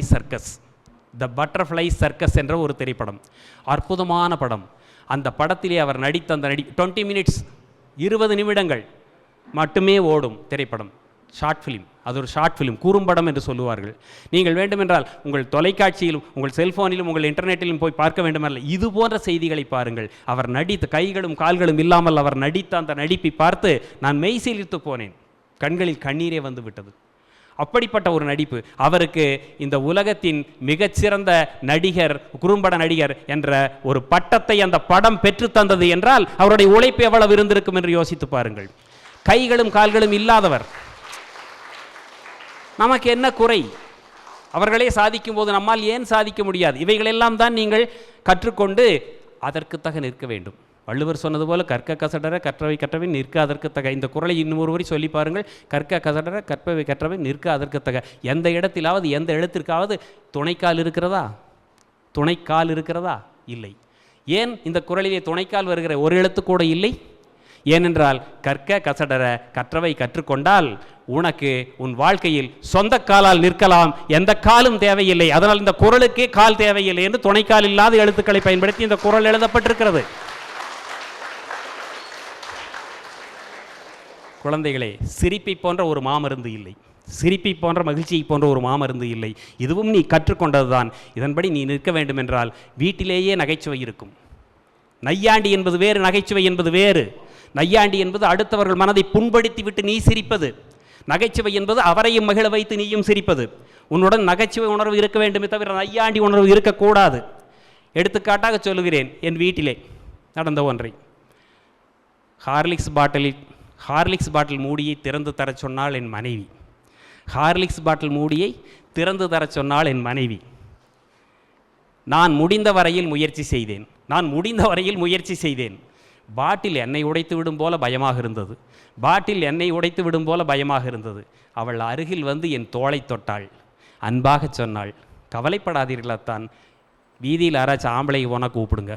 சர்க்கஸ் என்ற ஒரு திரைப்படம். அற்புதமான படம். அந்த படத்திலே அவர் நடித்த அந்த 20 மினிட்ஸ் 20 நிமிடங்கள் மட்டுமே ஓடும் திரைப்படம். Short film. அது ஒரு ஷார்ட் ஃபிலிம், குறும்படம் என்று சொல்லுவார்கள். நீங்கள் வேண்டுமென்றால் உங்கள் தொலைக்காட்சியிலும் உங்கள் செல்ஃபோனிலும் உங்கள் இன்டர்நெட்டிலும் போய் பார்க்க வேண்டுமல்ல, இது போன்ற செய்திகளை பாருங்கள். அவர் நடித்த கைகளும் கால்களும் இல்லாமல் அவர் நடித்த அந்த நடிப்பை பார்த்து நான் மெய்சிலிர்த்து போனேன். கண்களில் கண்ணீரே வந்து விட்டது. அப்படிப்பட்ட ஒரு நடிப்பு. அவருக்கு இந்த உலகத்தின் மிகச்சிறந்த நடிகர், குறும்பட நடிகர் என்ற ஒரு பட்டத்தை அந்த படம் பெற்று தந்தது என்றால் அவருடைய உழைப்பு எவ்வளவு இருந்திருக்கும் என்று யோசித்து பாருங்கள். கைகளும் கால்களும் இல்லாதவர். நமக்கு என்ன குறை? அவர்களே சாதிக்கும் போது நம்மால் ஏன் சாதிக்க முடியாது? இவைகளெல்லாம் தான் நீங்கள் கற்றுக்கொண்டு அதற்குத்தக நிற்க வேண்டும். வள்ளுவர் சொன்னது போல கற்க கசடர கற்றவை கற்றவை நிற்க அதற்கு தக. இந்த குறளை இன்னொரு வரி சொல்லி பாருங்கள். கற்க கசடர கற்பவை கற்றவை நிற்க அதற்கு தக. எந்த இடத்திலாவது எந்த எழுத்திற்காவது துணைக்கால் இருக்கிறதா? இல்லை. ஏன் இந்த குறளிலே துணைக்கால் வருகிற ஒரு எழுத்து கூட இல்லை? ஏனென்றால் கற்க கசடர கற்றவை கற்றுக்கொண்டால் உனக்கு உன் வாழ்க்கையில் சொந்த காலால் நிற்கலாம், எந்த காலும் தேவையில்லை. அதனால் இந்த குறளுக்கே கால் தேவையில்லை என்று துணைக்கால் இல்லாத எழுத்துக்களை பயன்படுத்தி இந்த குறள் எழுதப்பட்டிருக்கிறது. குழந்தைகளே, சிரிப்பை போன்ற ஒரு மாமருந்து இல்லை, சிரிப்பை போன்ற மகிழ்ச்சியை போன்ற ஒரு மாமருந்து இல்லை. இதுவும் நீ கற்றுக்கொண்டதுதான். இதன்படி நீ நிற்க வேண்டும் என்றால் வீட்டிலேயே நகைச்சுவை இருக்கும். நையாண்டி என்பது வேறு, நகைச்சுவை என்பது வேறு. நையாண்டி என்பது அடுத்தவர்கள் மனதை புண்படுத்தி விட்டு நீ சிரிப்பது. நகைச்சுவை என்பது அவரையும் மகிழ வைத்து நீயும் சிரிப்பது. உன்னுடன் நகைச்சுவை உணர்வு இருக்க வேண்டுமே தவிர நையாண்டி உணர்வு இருக்கக்கூடாது. எடுத்துக்காட்டாக சொல்லுகிறேன், என் வீட்டிலே நடந்த ஒன்றை. ஹார்லிக்ஸ் பாட்டில் மூடியை திறந்து தர சொன்னால் என் மனைவி. ஹார்லிக்ஸ் பாட்டில் மூடியை திறந்து தர சொன்னால் என் மனைவி. நான் முடிந்த வரையில் முயற்சி செய்தேன். பாட்டில் என்னை உடைத்து விடும் போல பயமாக இருந்தது. அவள் அருகில் வந்து என் தோளை தொட்டாள், அன்பாக சொன்னாள், கவலைப்படாதீர்களாத்தான், வீதியில் யாராச்சும் ஆம்பளை போனால் கூப்பிடுங்க.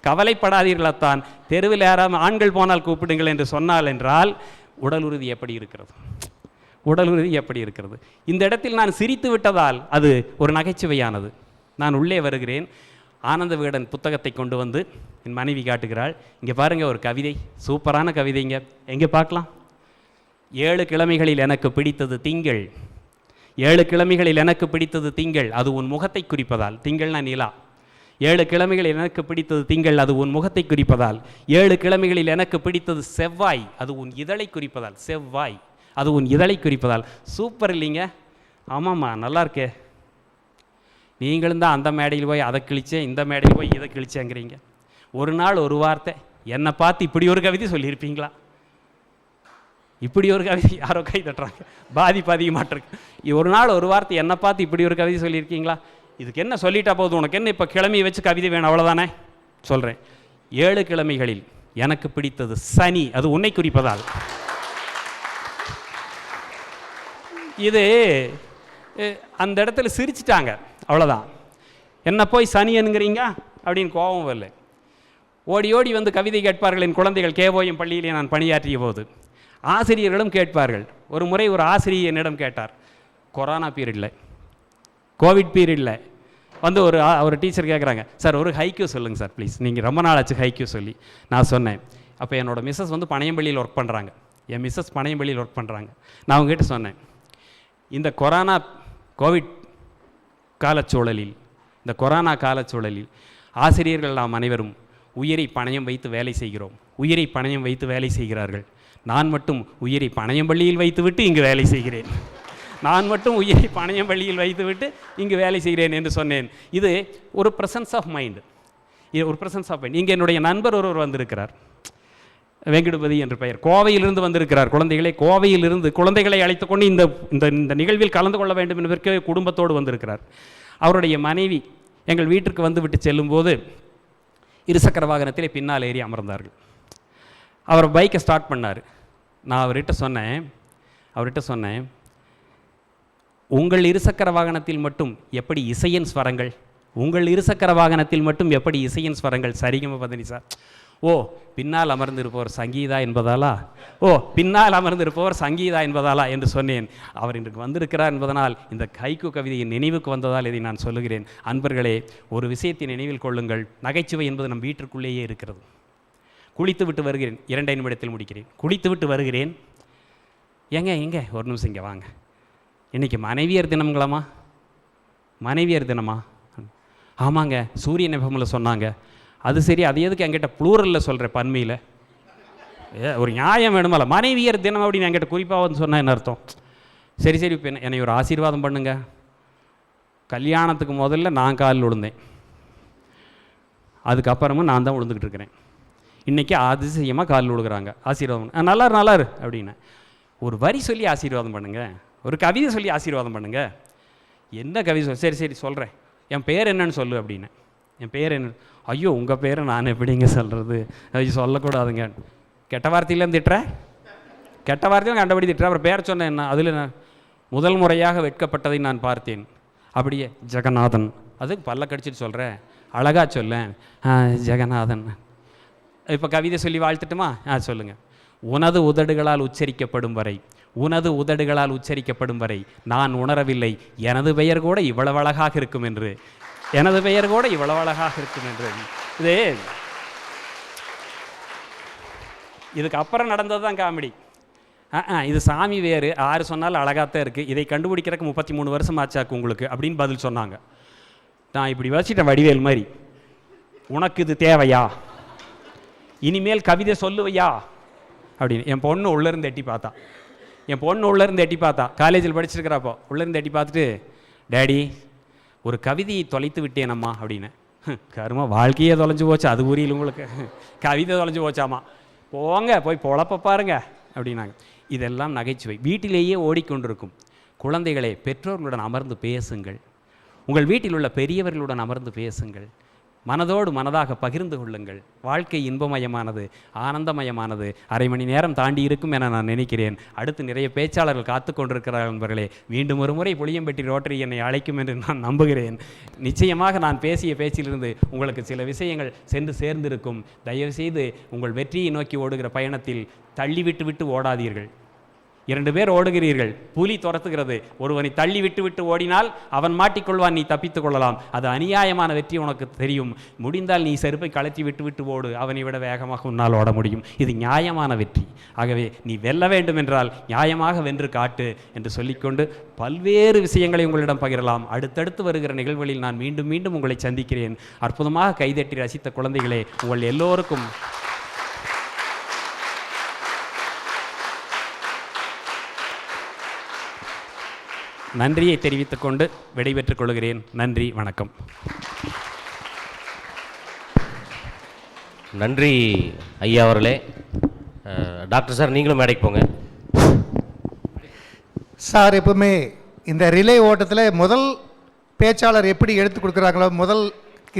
கவலைப்படாதீர்களாத்தான், தெருவில் யாராவது ஆண்கள் போனால் கூப்பிடுங்கள் என்று சொன்னால் என்றால் உடல் உறுதி எப்படி இருக்கிறது? இந்த இடத்தில் நான் சிரித்து விட்டதால் அது ஒரு நகைச்சுவையானது. நான் உள்ளே வருகிறேன். ஆனந்த விகடன் புத்தகத்தை கொண்டு வந்து என் மனைவி காட்டுகிறாள். இங்கே பாருங்கள், ஒரு கவிதை, சூப்பரான கவிதைங்க, எங்கே பார்க்கலாம். 7 கிழமைகளில் எனக்கு பிடித்தது திங்கள். 7 கிழமைகளில் எனக்கு பிடித்தது திங்கள், அது உன் முகத்தை குறிப்பதால். திங்கள்னா நிலா. 7 கிழமைகளில் எனக்கு பிடித்தது திங்கள், அது உன் முகத்தை குறிப்பதால். 7 கிழமைகளில் எனக்கு பிடித்தது செவ்வாய், அது உன் இதழை குறிப்பதால். சூப்பர் இல்லைங்க? ஆமாம்மா, நல்லா இருக்கே. நீங்களும் தான் அந்த மேடையில் போய் அதை கிழிச்சேன், இந்த மேடையில் போய் இதை கிழிச்சேங்கிறீங்க. ஒரு நாள் ஒரு வார்த்தை என்னை பார்த்து இப்படி ஒரு கவிதை சொல்லியிருப்பீங்களா? இப்படி ஒரு கவிதை யாரோ கை தட்டுறாங்க, பாதிப்பு அதிகமாட்டிருக்கு. ஒரு நாள் ஒரு வார்த்தை என்னை பார்த்து இப்படி ஒரு கவிதை சொல்லியிருக்கீங்களா? இதுக்கு என்ன சொல்லிட்டா போதும், உனக்கு என்ன இப்போ கிழமையை வச்சு கவிதை வேணும், அவ்வளோதானே சொல்கிறேன். 7 கிழமைகளில் எனக்கு பிடித்தது சனி, அது உன்னை குறிப்பதால். இது அந்த இடத்துல சிரிச்சிட்டாங்க, அவ்வளோதான். என்ன போய் சனி என்கிறீங்க அப்படின்னு கோபம் வரல. ஓடி ஓடி வந்து கவிதை கேட்பார்கள் என் குழந்தைகள். கேவோயம் பள்ளியிலே நான் பணியாற்றிய போது ஆசிரியர்களும் கேட்பார்கள். ஒரு முறை ஒரு ஆசிரியர் என்னிடம் கேட்டார், கொரோனா பீரியடில், கோவிட் பீரியடில் வந்து ஒரு டீச்சர் கேட்குறாங்க, சார் ஒரு ஹைக்யூ சொல்லுங்கள் சார் ப்ளீஸ், நீங்கள் ரொம்ப நாள் ஆச்சு ஹைக்யூ சொல்லி. நான் சொன்னேன், அப்போ என்னோடய மிஸ்ஸஸ் வந்து பனையம்பள்ளியில் ஒர்க் பண்ணுறாங்க. நான் அவங்ககிட்ட சொன்னேன், இந்த கோவிட் காலச்சூழலில், இந்த கொரோனா காலச்சூழலில் ஆசிரியர்கள் நாம் அனைவரும் உயிரை பணயம் வைத்து வேலை செய்கிறார்கள். நான் மட்டும் உயிரை பனையம்பள்ளியில் வைத்துவிட்டு இங்கு வேலை செய்கிறேன் என்று சொன்னேன். இது ஒரு ப்ரெசன்ஸ் ஆஃப் மைண்ட். இங்கே என்னுடைய நண்பர் ஒருவர் வந்திருக்கிறார், வெங்கடபதி என்று பெயர். கோவையிலிருந்து வந்திருக்கிறார். கோவையிலிருந்து குழந்தைகளை அழைத்துக்கொண்டு இந்த நிகழ்வில் கலந்து கொள்ள வேண்டும் என்பதற்கு குடும்பத்தோடு வந்திருக்கிறார். அவருடைய மனைவி எங்கள் வீட்டிற்கு வந்துவிட்டு செல்லும்போது இருசக்கர வாகனத்திலே பின்னால் ஏறி அமர்ந்தார்கள். அவர் பைக்கை ஸ்டார்ட் பண்ணார். நான் அவர்கிட்ட சொன்னேன், உங்கள் இருசக்கர வாகனத்தில் மட்டும் எப்படி இசையின் ஸ்வரங்கள் சரிகம பதனி சார். பின்னால் அமர்ந்திருப்பவர் சங்கீதா என்பதாலா என்று சொன்னேன். அவர் இன்றைக்கு வந்திருக்கிறார் என்பதனால் இந்த ஹைக்கூ கவிதையின் நினைவுக்கு வந்ததால் இதை நான் சொல்லுகிறேன். அன்பர்களே, ஒரு விஷயத்தை நினைவில் கொள்ளுங்கள், நகைச்சுவை என்பது நம் வீட்டிற்குள்ளேயே இருக்கிறது. குளித்து விட்டு வருகிறேன், 2 நிமிடத்தில் முடிக்கிறேன். குளித்து விட்டு வருகிறேன், எங்க ஒரு நிமிஷம் இங்கே வாங்க, இன்றைக்கி மனைவியர் தினமா? ஆமாங்க, சூரியன் எஃப்எம்மில் சொன்னாங்க. அது சரி, அது எதுக்கு என்கிட்ட ப்ளூரலில் சொல்கிறேன், பன்மையில்? ஒரு நியாயம் வேணுமல்ல. மனைவியர் தினம் அப்படின்னு என்கிட்ட குறிப்பாக வந்து சொன்னால் என்ன அர்த்தம்? சரி இப்போ என்னை ஒரு ஆசீர்வாதம் பண்ணுங்க. கல்யாணத்துக்கு முதல்ல நான் காலில் விழுந்தேன், அதுக்கப்புறமும் நான் தான் விழுந்துக்கிட்டு இருக்கிறேன். இன்றைக்கி அதிசயமாக காலில் விழுகிறாங்க, ஆசீர்வாதம் நல்லாரு அப்படின்னு. ஒரு வரி சொல்லி ஆசீர்வாதம் பண்ணுங்க, ஒரு கவிதை சொல்லி ஆசீர்வாதம் பண்ணுங்க. என்ன கவிதை சரி சொல்கிறேன், என் பேர் என்னன்னு சொல்லு அப்படின்னு. என் பேர் என்ன? ஐயோ, உங்கள் பேரை நான் எப்படிங்க சொல்கிறது? ஐயோ, சொல்லக்கூடாதுங்க. கெட்ட வார்த்தையிலேருந்து கெட்ட வார்த்தையும் கண்டபடி திட்டுறேன். அப்புறம் பேர் சொன்னேன் என்ன? அதில் நான் முதல் முறையாக வெட்கப்பட்டதை நான் பார்த்தேன். அப்படியே ஜெகநாதன், அதுக்கு பல்ல கடிச்சிட்டு சொல்கிறேன், அழகாக சொல்லேன், ஜெகநாதன். இப்போ கவிதை சொல்லி வாழ்த்துட்டுமா? சொல்லுங்கள். உனது உதடுகளால் உச்சரிக்கப்படும் வரை, உனது உதடுகளால் உச்சரிக்கப்படும் வரை நான் உணரவில்லை எனது பெயர் கூட இவ்வளவு அழகாக இருக்கும் என்று, எனது பெயர் கூட இவ்வளவு அழகாக இருக்கும் என்று. இதுக்கு அப்புறம் நடந்தது தான் காமெடி. இது சாமி வேறு, யார் சொன்னாலும் அழகாகத்தான் இருக்குது, இதை கண்டுபிடிக்கிறதுக்கு 33 வருஷம் ஆச்சாக்கு உங்களுக்கு அப்படின்னு பதில் சொன்னாங்க. நான் இப்படி வச்சுட்டேன் வடிவேல் மாதிரி, உனக்கு இது தேவையா, இனிமேல் கவிதை சொல்லுவையா அப்படின்னு. என் பொண்ணு உள்ளேருந்து எட்டி பார்த்தா, காலேஜில் படிச்சிருக்கிறப்போ உள்ளேருந்து எட்டி பார்த்துட்டு, டேடி ஒரு கவிதையை தொலைத்து விட்டேனம்மா அப்படின்னு. கருமா வாழ்க்கையே தொலைஞ்சு போச்சு, அது புரியல உங்களுக்கு, கவிதை தொலைஞ்சு போச்சாமா, போங்க போய் பொழப்ப பாருங்க அப்படின்னாங்க. இதெல்லாம் நகைச்சுவை, வீட்டிலேயே ஓடிக்கொண்டிருக்கும். குழந்தைகளே, பெற்றோர்களுடன் அமர்ந்து பேசுங்கள், உங்கள் வீட்டில் உள்ள பெரியவர்களுடன் அமர்ந்து பேசுங்கள், மனதோடு மனதாக பகிர்ந்து கொள்ளுங்கள். வாழ்க்கை இன்பமயமானது, ஆனந்தமயமானது. அரை மணி நேரம் தாண்டி இருக்கும் என நான் நினைக்கிறேன். அடுத்து நிறைய பேச்சாளர்கள் காத்து கொண்டிருக்கிறார்கள் நண்பர்களே. மீண்டும் ஒரு முறை புளியம்பட்டி ரோட்டரி என்னை அழைக்கும் என்று நான் நம்புகிறேன். நிச்சயமாக நான் பேசிய பேச்சிலிருந்து உங்களுக்கு சில விஷயங்கள் சென்று சேர்ந்திருக்கும். தயவுசெய்து உங்கள் வெற்றியை நோக்கி ஓடுகிற பயணத்தில் தள்ளிவிட்டு விட்டு ஓடாதீர்கள். 2 பேர் ஓடுகிறீர்கள், புலி துரத்துகிறது. ஒருவனை தள்ளி விட்டு விட்டு ஓடினால் அவன் மாட்டிக்கொள்வான், நீ தப்பித்துக் கொள்ளலாம். அது அநியாயமான வெற்றி உனக்கு தெரியும். முடிந்தால் நீ செருப்பை கழற்றி விட்டு விட்டு ஓடு, அவனை விட வேகமாக உன்னால் ஓட முடியும். இது நியாயமான வெற்றி. ஆகவே நீ வெல்ல வேண்டும் என்றால் நியாயமாக வென்று காட்டு என்று சொல்லிக்கொண்டு பல்வேறு விஷயங்களை உங்களிடம் பகிரலாம். அடுத்தடுத்து வருகிற நிகழ்வுகளில் நான் மீண்டும் மீண்டும் உங்களை சந்திக்கிறேன். அற்புதமாக கைதட்டி ரசித்த குழந்தைகளே, உங்கள் எல்லோருக்கும் நன்றியை தெரிவித்துக் கொண்டு விடைபெற்றுக் கொள்கிறேன். நன்றி, வணக்கம். நன்றி ஐயா அவர்களே. டாக்டர் சார், நீங்களும் மேடைக்கு போங்க. சார், எப்பவுமே இந்த ரிலே ஓட்டத்தில் முதல் பேச்சாளர் எப்படி எடுத்து கொடுக்குறாங்களோ, முதல்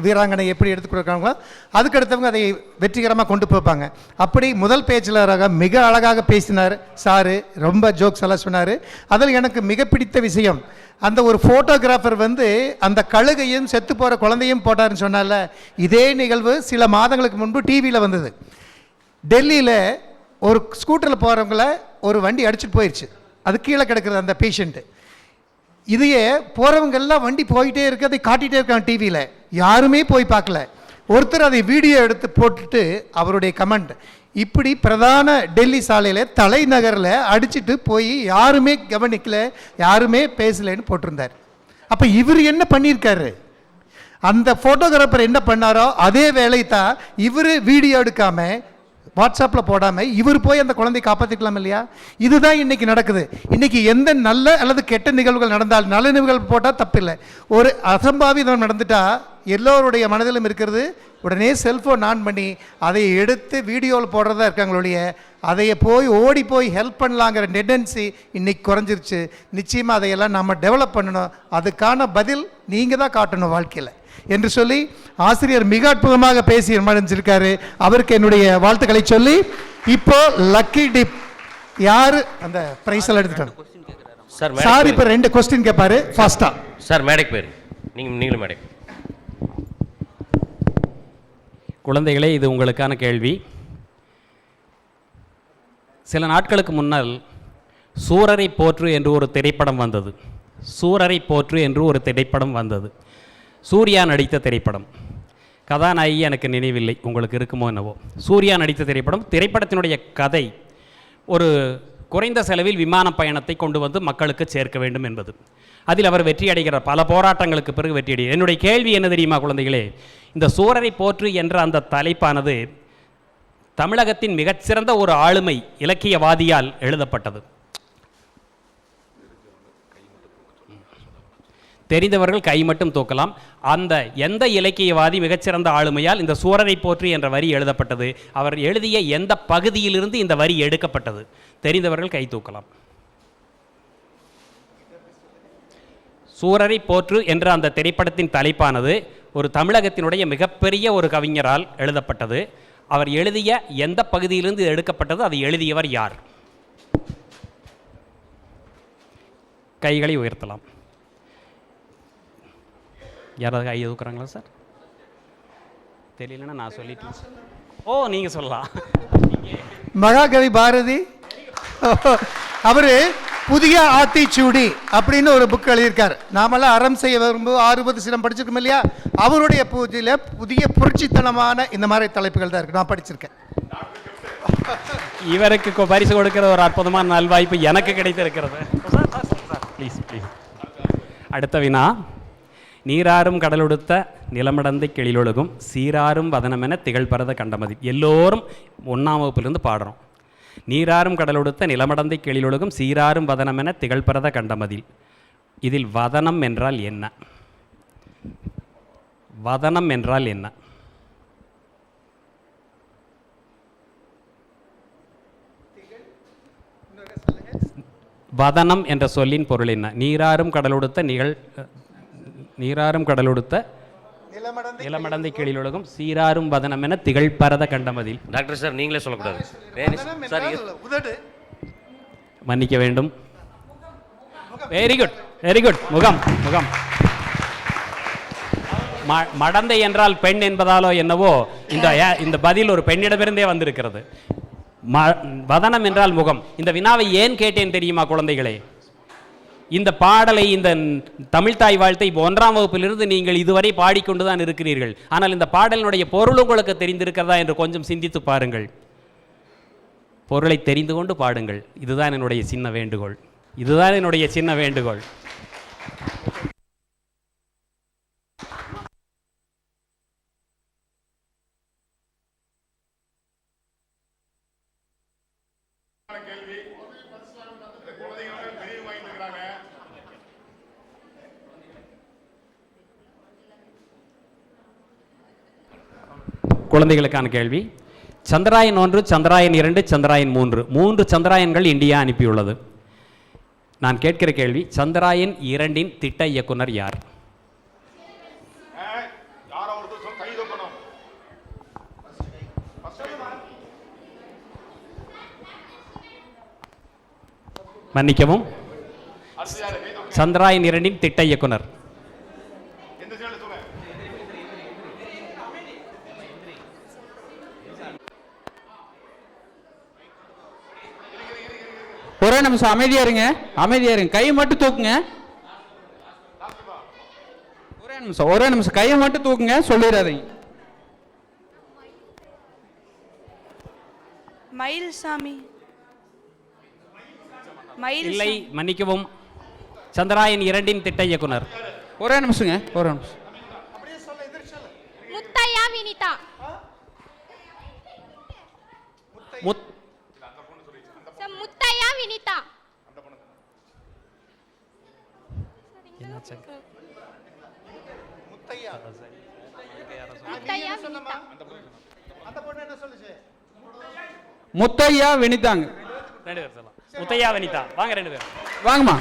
வீராங்கனை எப்படி எடுத்து கொடுக்குறாங்களோ, அதுக்கு அடுத்தவங்க அதை வெற்றிகரமாக கொண்டு போய்ப்பாங்க. அப்படி முதல் பேச்சாளராக மிக அழகாக பேசினார் சாரு. ரொம்ப ஜோக்ஸ் எல்லாம் சொன்னார். அதில் எனக்கு மிக பிடித்த விஷயம், அந்த ஒரு ஃபோட்டோகிராஃபர் அந்த கழுகையும் செத்து போகிற குழந்தையும் போட்டார்னு சொன்னால, இதே நிகழ்வு சில மாதங்களுக்கு முன்பு டிவியில் வந்தது. டெல்லியில் ஒரு ஸ்கூட்டரில் போகிறவங்கள ஒரு வண்டி அடிச்சுட்டு போயிடுச்சு. அது கீழே கிடக்குறது அந்த பேஷண்ட்டு. இதையே போகிறவங்கெல்லாம் வண்டி போயிட்டே இருக்கு, அதை காட்டிகிட்டே இருக்காங்க டிவியில். யாருமே போய் பார்க்கல. ஒருத்தர் அதை வீடியோ எடுத்து போட்டுட்டு அவருடைய கமெண்ட், இப்படி பிரதான டெல்லி சாலையில் தலைநகரில் அடிச்சுட்டு போய் யாருமே கவனிக்கல, யாருமே பேசலைன்னு போட்டிருந்தார். அப்போ இவர் என்ன பண்ணியிருக்காரு? அந்த ஃபோட்டோகிராஃபர் என்ன பண்ணாரோ அதே வேலை தான் இவர் வீடியோ எடுக்காமல் வாட்ஸ்அப்பில் போடாமல் இவர் போய் அந்த குழந்தையை காப்பாற்றிக்கலாம் இல்லையா? இதுதான் இன்றைக்கி நடக்குது. இன்றைக்கி எந்த நல்ல அல்லது கெட்ட நிகழ்வுகள் நடந்தால், நல்ல நிகழ்வுகள் போட்டால் தப்பில்லை. ஒரு அசம்பாவிதம் நடந்துட்டால் எல்லோருடைய மனதிலும் இருக்கிறது உடனே செல்ஃபோன் ஆன் பண்ணி அதை எடுத்து வீடியோவில் போடுறதா இருக்காங்களுடைய, அதையை போய் ஓடி போய் ஹெல்ப் பண்ணலாங்கிற டெண்டன்சி இன்றைக்கி குறைஞ்சிருச்சு. நிச்சயமாக அதையெல்லாம் நம்ம டெவலப் பண்ணணும். அதுக்கான பதில் நீங்கள் தான் காட்டணும் வாழ்க்கையில் என்று சொல்லி ஆசிரியர் மிக அற்புதமாக பேசி மறைஞ்சிருக்காரு. அவருக்கு என்னுடைய வாழ்த்துக்களை சொல்லி, இப்போ லக்கி டிப் யாரு அந்த பிரைஸ் எல்லாம் எடுத்துட்டாங்க சார். இப்போ 2 கொஸ்டின் கேட்பாரு ஃபாஸ்டா. சார் மேடைக்கு பேரு, நீங்களும் மேடைக்கு. குழந்தைகளே, இது உங்களுக்கான கேள்வி. சில நாட்களுக்கு முன்னால் சூரரை போற்று என்று ஒரு திரைப்படம் வந்தது. சூரரை போற்று என்று ஒரு திரைப்படம் வந்தது. சூர்யா நடித்த திரைப்படம். கதாநாயகி எனக்கு நினைவில்லை, உங்களுக்கு இருக்குமோ என்னவோ. சூர்யா நடித்த திரைப்படம். திரைப்படத்தினுடைய கதை ஒரு குறைந்த செலவில் விமான பயணத்தை கொண்டு வந்து மக்களுக்கு சேர்க்க வேண்டும் என்பது. அதில் அவர் வெற்றி அடைகிறார். பல போராட்டங்களுக்கு பிறகு வெற்றி அடைகிறார். என்னுடைய கேள்வி என்ன தெரியுமா குழந்தைகளே? இந்த சூரரை போற்று என்ற அந்த தலைப்பானது தமிழகத்தின் மிகச்சிறந்த ஒரு ஆளுமை இலக்கியவாதியால் எழுதப்பட்டது. தெரிந்தவர்கள் கை மட்டும் தூக்கலாம். அந்த எந்த இலக்கியவாதி மிகச்சிறந்த ஆளுமையால் இந்த சூரரை போற்று என்ற வரி எழுதப்பட்டது? அவர் எழுதிய எந்த பகுதியிலிருந்து இந்த வரி எடுக்கப்பட்டது? தெரிந்தவர்கள் கை தூக்கலாம். சூரரை போற்று என்ற அந்த திரைப்படத்தின் தலைப்பானது ஒரு தமிழகத்தினுடைய மிகப்பெரிய ஒரு கவிஞரால் எழுதப்பட்டது. அவர் எழுதிய எந்த பகுதியிலிருந்து எடுக்கப்பட்டது? அதை எழுதியவர் யார்? கைகளை உயர்த்தலாம். யாராவது கை தூக்குறாங்களா சார்? தெரியலன்னா நான் சொல்லிட்டேன். ஓ, நீங்கள் சொல்லலாம். மகாகவி பாரதி அவரு புதிய ஆத்திச்சூடி அப்படின்னு ஒரு புக் எழுதியிருக்காரு. நாமெல்லாம் அறம் செய்ய வரும்போது 60 சிலம் படிச்சிருக்கோம் இல்லையா? அவருடைய பூஜையில் புதிய புரட்சித்தனமான இந்த மாதிரி தலைப்புகள் தான் இருக்கு. நான் படிச்சிருக்கேன். இவருக்கு பரிசு கொடுக்கிற ஒரு அற்புதமான நல்வாய்ப்பு எனக்கு கிடைத்திருக்கிறது. Please please. அடுத்த வினா. நீராறும் கடலொடுத்த நிலமடந்தை கெளிலொழுகும் சீராறும் வதனமென திகழ்பரத கண்டமதி. எல்லோரும் 1ஆம் வகுப்பிலிருந்து பாடுறோம். நீராறும் கடலொடுத்த நிலமடந்தை கெளிலொழுகும் சீராறும் வதனமென திகழ்பரத கண்டமதில். இதில் வதனம் என்றால் என்ன? வதனம் என்றால் என்ன? வதனம் என்ற சொல்லின் பொருள் என்ன? நீராறும் கடலொடுத்த நிலமடந்தை கீழிலுலகம் சீராறும் வதனம் என திகழ்பரத கண்டமதில். டாக்டர் சார் நீங்களே சொல்லக்கூடாது சார். மன்னிக்க வேண்டும். Very good, very good. முகம் முகம். மடந்தை என்றால் பெண் என்பதாலோ என்னவோ இந்த பதில் ஒரு பெண்ணிடமிருந்தே வந்திருக்கிறது. வதனம் என்றால் முகம். இந்த வினாவை ஏன் கேட்டேன் தெரியுமா குழந்தைகளே? இந்த பாடலை, இந்த தமிழ்தாய் வாழ்த்தை 1ஆம் வகுப்பிலிருந்து நீங்கள் இதுவரை பாடிக்கொண்டுதான் இருக்கிறீர்கள். ஆனால் இந்த பாடலினுடைய பொருள் உங்களுக்கு தெரிந்திருக்கிறதா என்று கொஞ்சம் சிந்தித்து பாருங்கள். பொருளை தெரிந்து கொண்டு பாடுங்கள். இதுதான் என்னுடைய சின்ன வேண்டுகோள். இதுதான் என்னுடைய சின்ன வேண்டுகோள். குழந்தைகளுக்கான கேள்வி. சந்திராயன் 1, சந்திராயன் 2, சந்திராயன் 3 சந்திராயன்கள் இந்தியா அனுப்பியுள்ளது. நான் கேட்கிற கேள்வி, சந்திராயன் 2இன் திட்ட இயக்குனர் யார்? மன்னிக்கவும், சந்திராயன் 2இன் திட்ட இயக்குனர் ஒரே நிமிஷம் அமைதியா இருங்க, அமைதியா இருங்க. கையை மட்டும் தூக்குங்க. ஒரே நிமிஷம் கையை மட்டும் தூக்குங்க, சொல்லிடாதீங்க. மயில்சாமி. இல்லை, மன்னிக்கவும், சந்திராயன் 2இன் திட்ட இயக்குனர். ஒரே நிமிஷங்க, ஒரே நிமிஷம். முத்தையா வினிதா. முத்தையா வினிதா. முத்தையா வினிதாங்க. முத்தையா வினிதா. வாங்க 2 பேரும் வாங்கம்மா,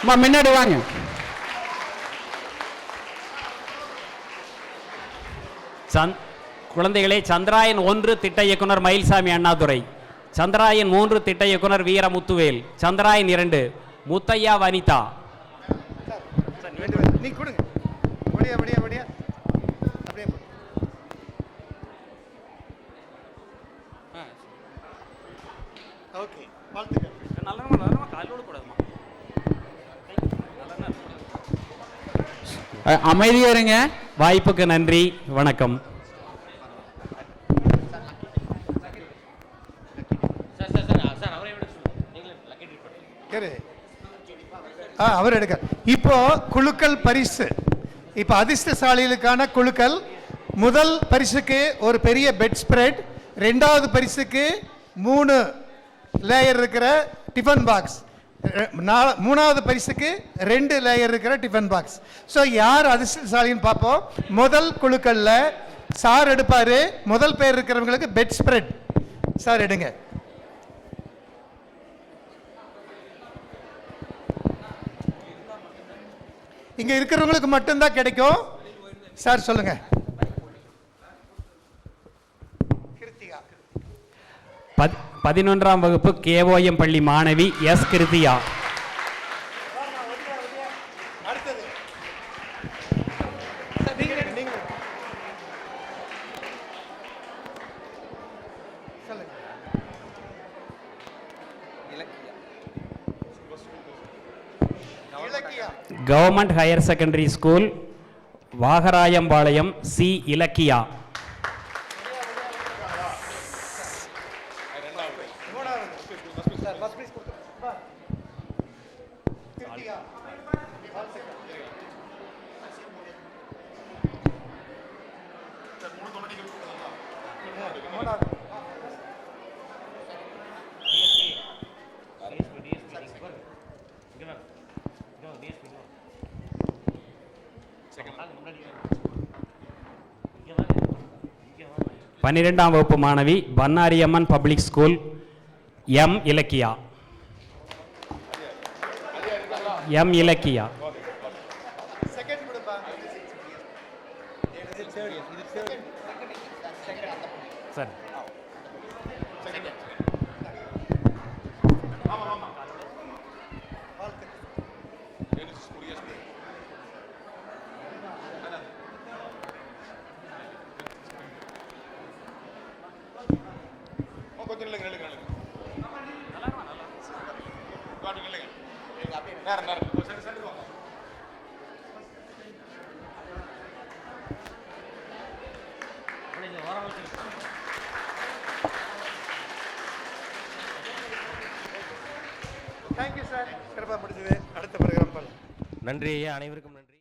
அம்மா முன்னாடி வாங்க. குழந்தைகளே, சந்திராயன் 1 திட்ட இயக்குனர் மயில்சாமி அண்ணாதுரை, சந்திராயன் 3 திட்ட இயக்குனர் வீரமுத்துவேல், சந்திராயன் 2 முத்தையா வனிதா. அமைதியா இருங்க. வாய்ப்புக்கு நன்றி, வணக்கம். அவர் எடுக்க. இப்போ குழுக்கள் பரிசு. இப்போ அதிர்ஷ்டசாலிகளுக்கான குழுக்கள். முதல் பரிசுக்கு ஒரு பெரிய பெட் ஸ்ப்ரெட், 2வது பரிசுக்கு 3 லேயர் இருக்கிற டிஃபன் பாக்ஸ், 3வது பரிசுக்கு 2 லேயர் இருக்கிற டிஃபன் பாக்ஸ். ஸோ யார் அதிர்ஷ்டசாலின்னு பார்ப்போம். முதல் குழுக்களில் சார் எடுப்பாரு. முதல் பேர் இருக்கிறவங்களுக்கு பெட் ஸ்ப்ரெட். சார் எடுங்க. இங்க இருக்கிறவங்களுக்கு மட்டும்தான் கிடைக்கும். சார் சொல்லுங்க. 11ஆம் வகுப்பு KOM பள்ளி மாணவி S Kiruthiya. Government higher secondary school Vagarayampalayam C Ilakkiya. பன்னிரெண்டாம் வகுப்பு மாணவி Bannariamman public school M Ilakkiya. M Ilakkiya. சரி. Thank you sir. சிறப்பாக முடிஞ்சது. அடுத்த ப்ரோக்ராம். நன்றி ஐயா, அனைவருக்கும் நன்றி.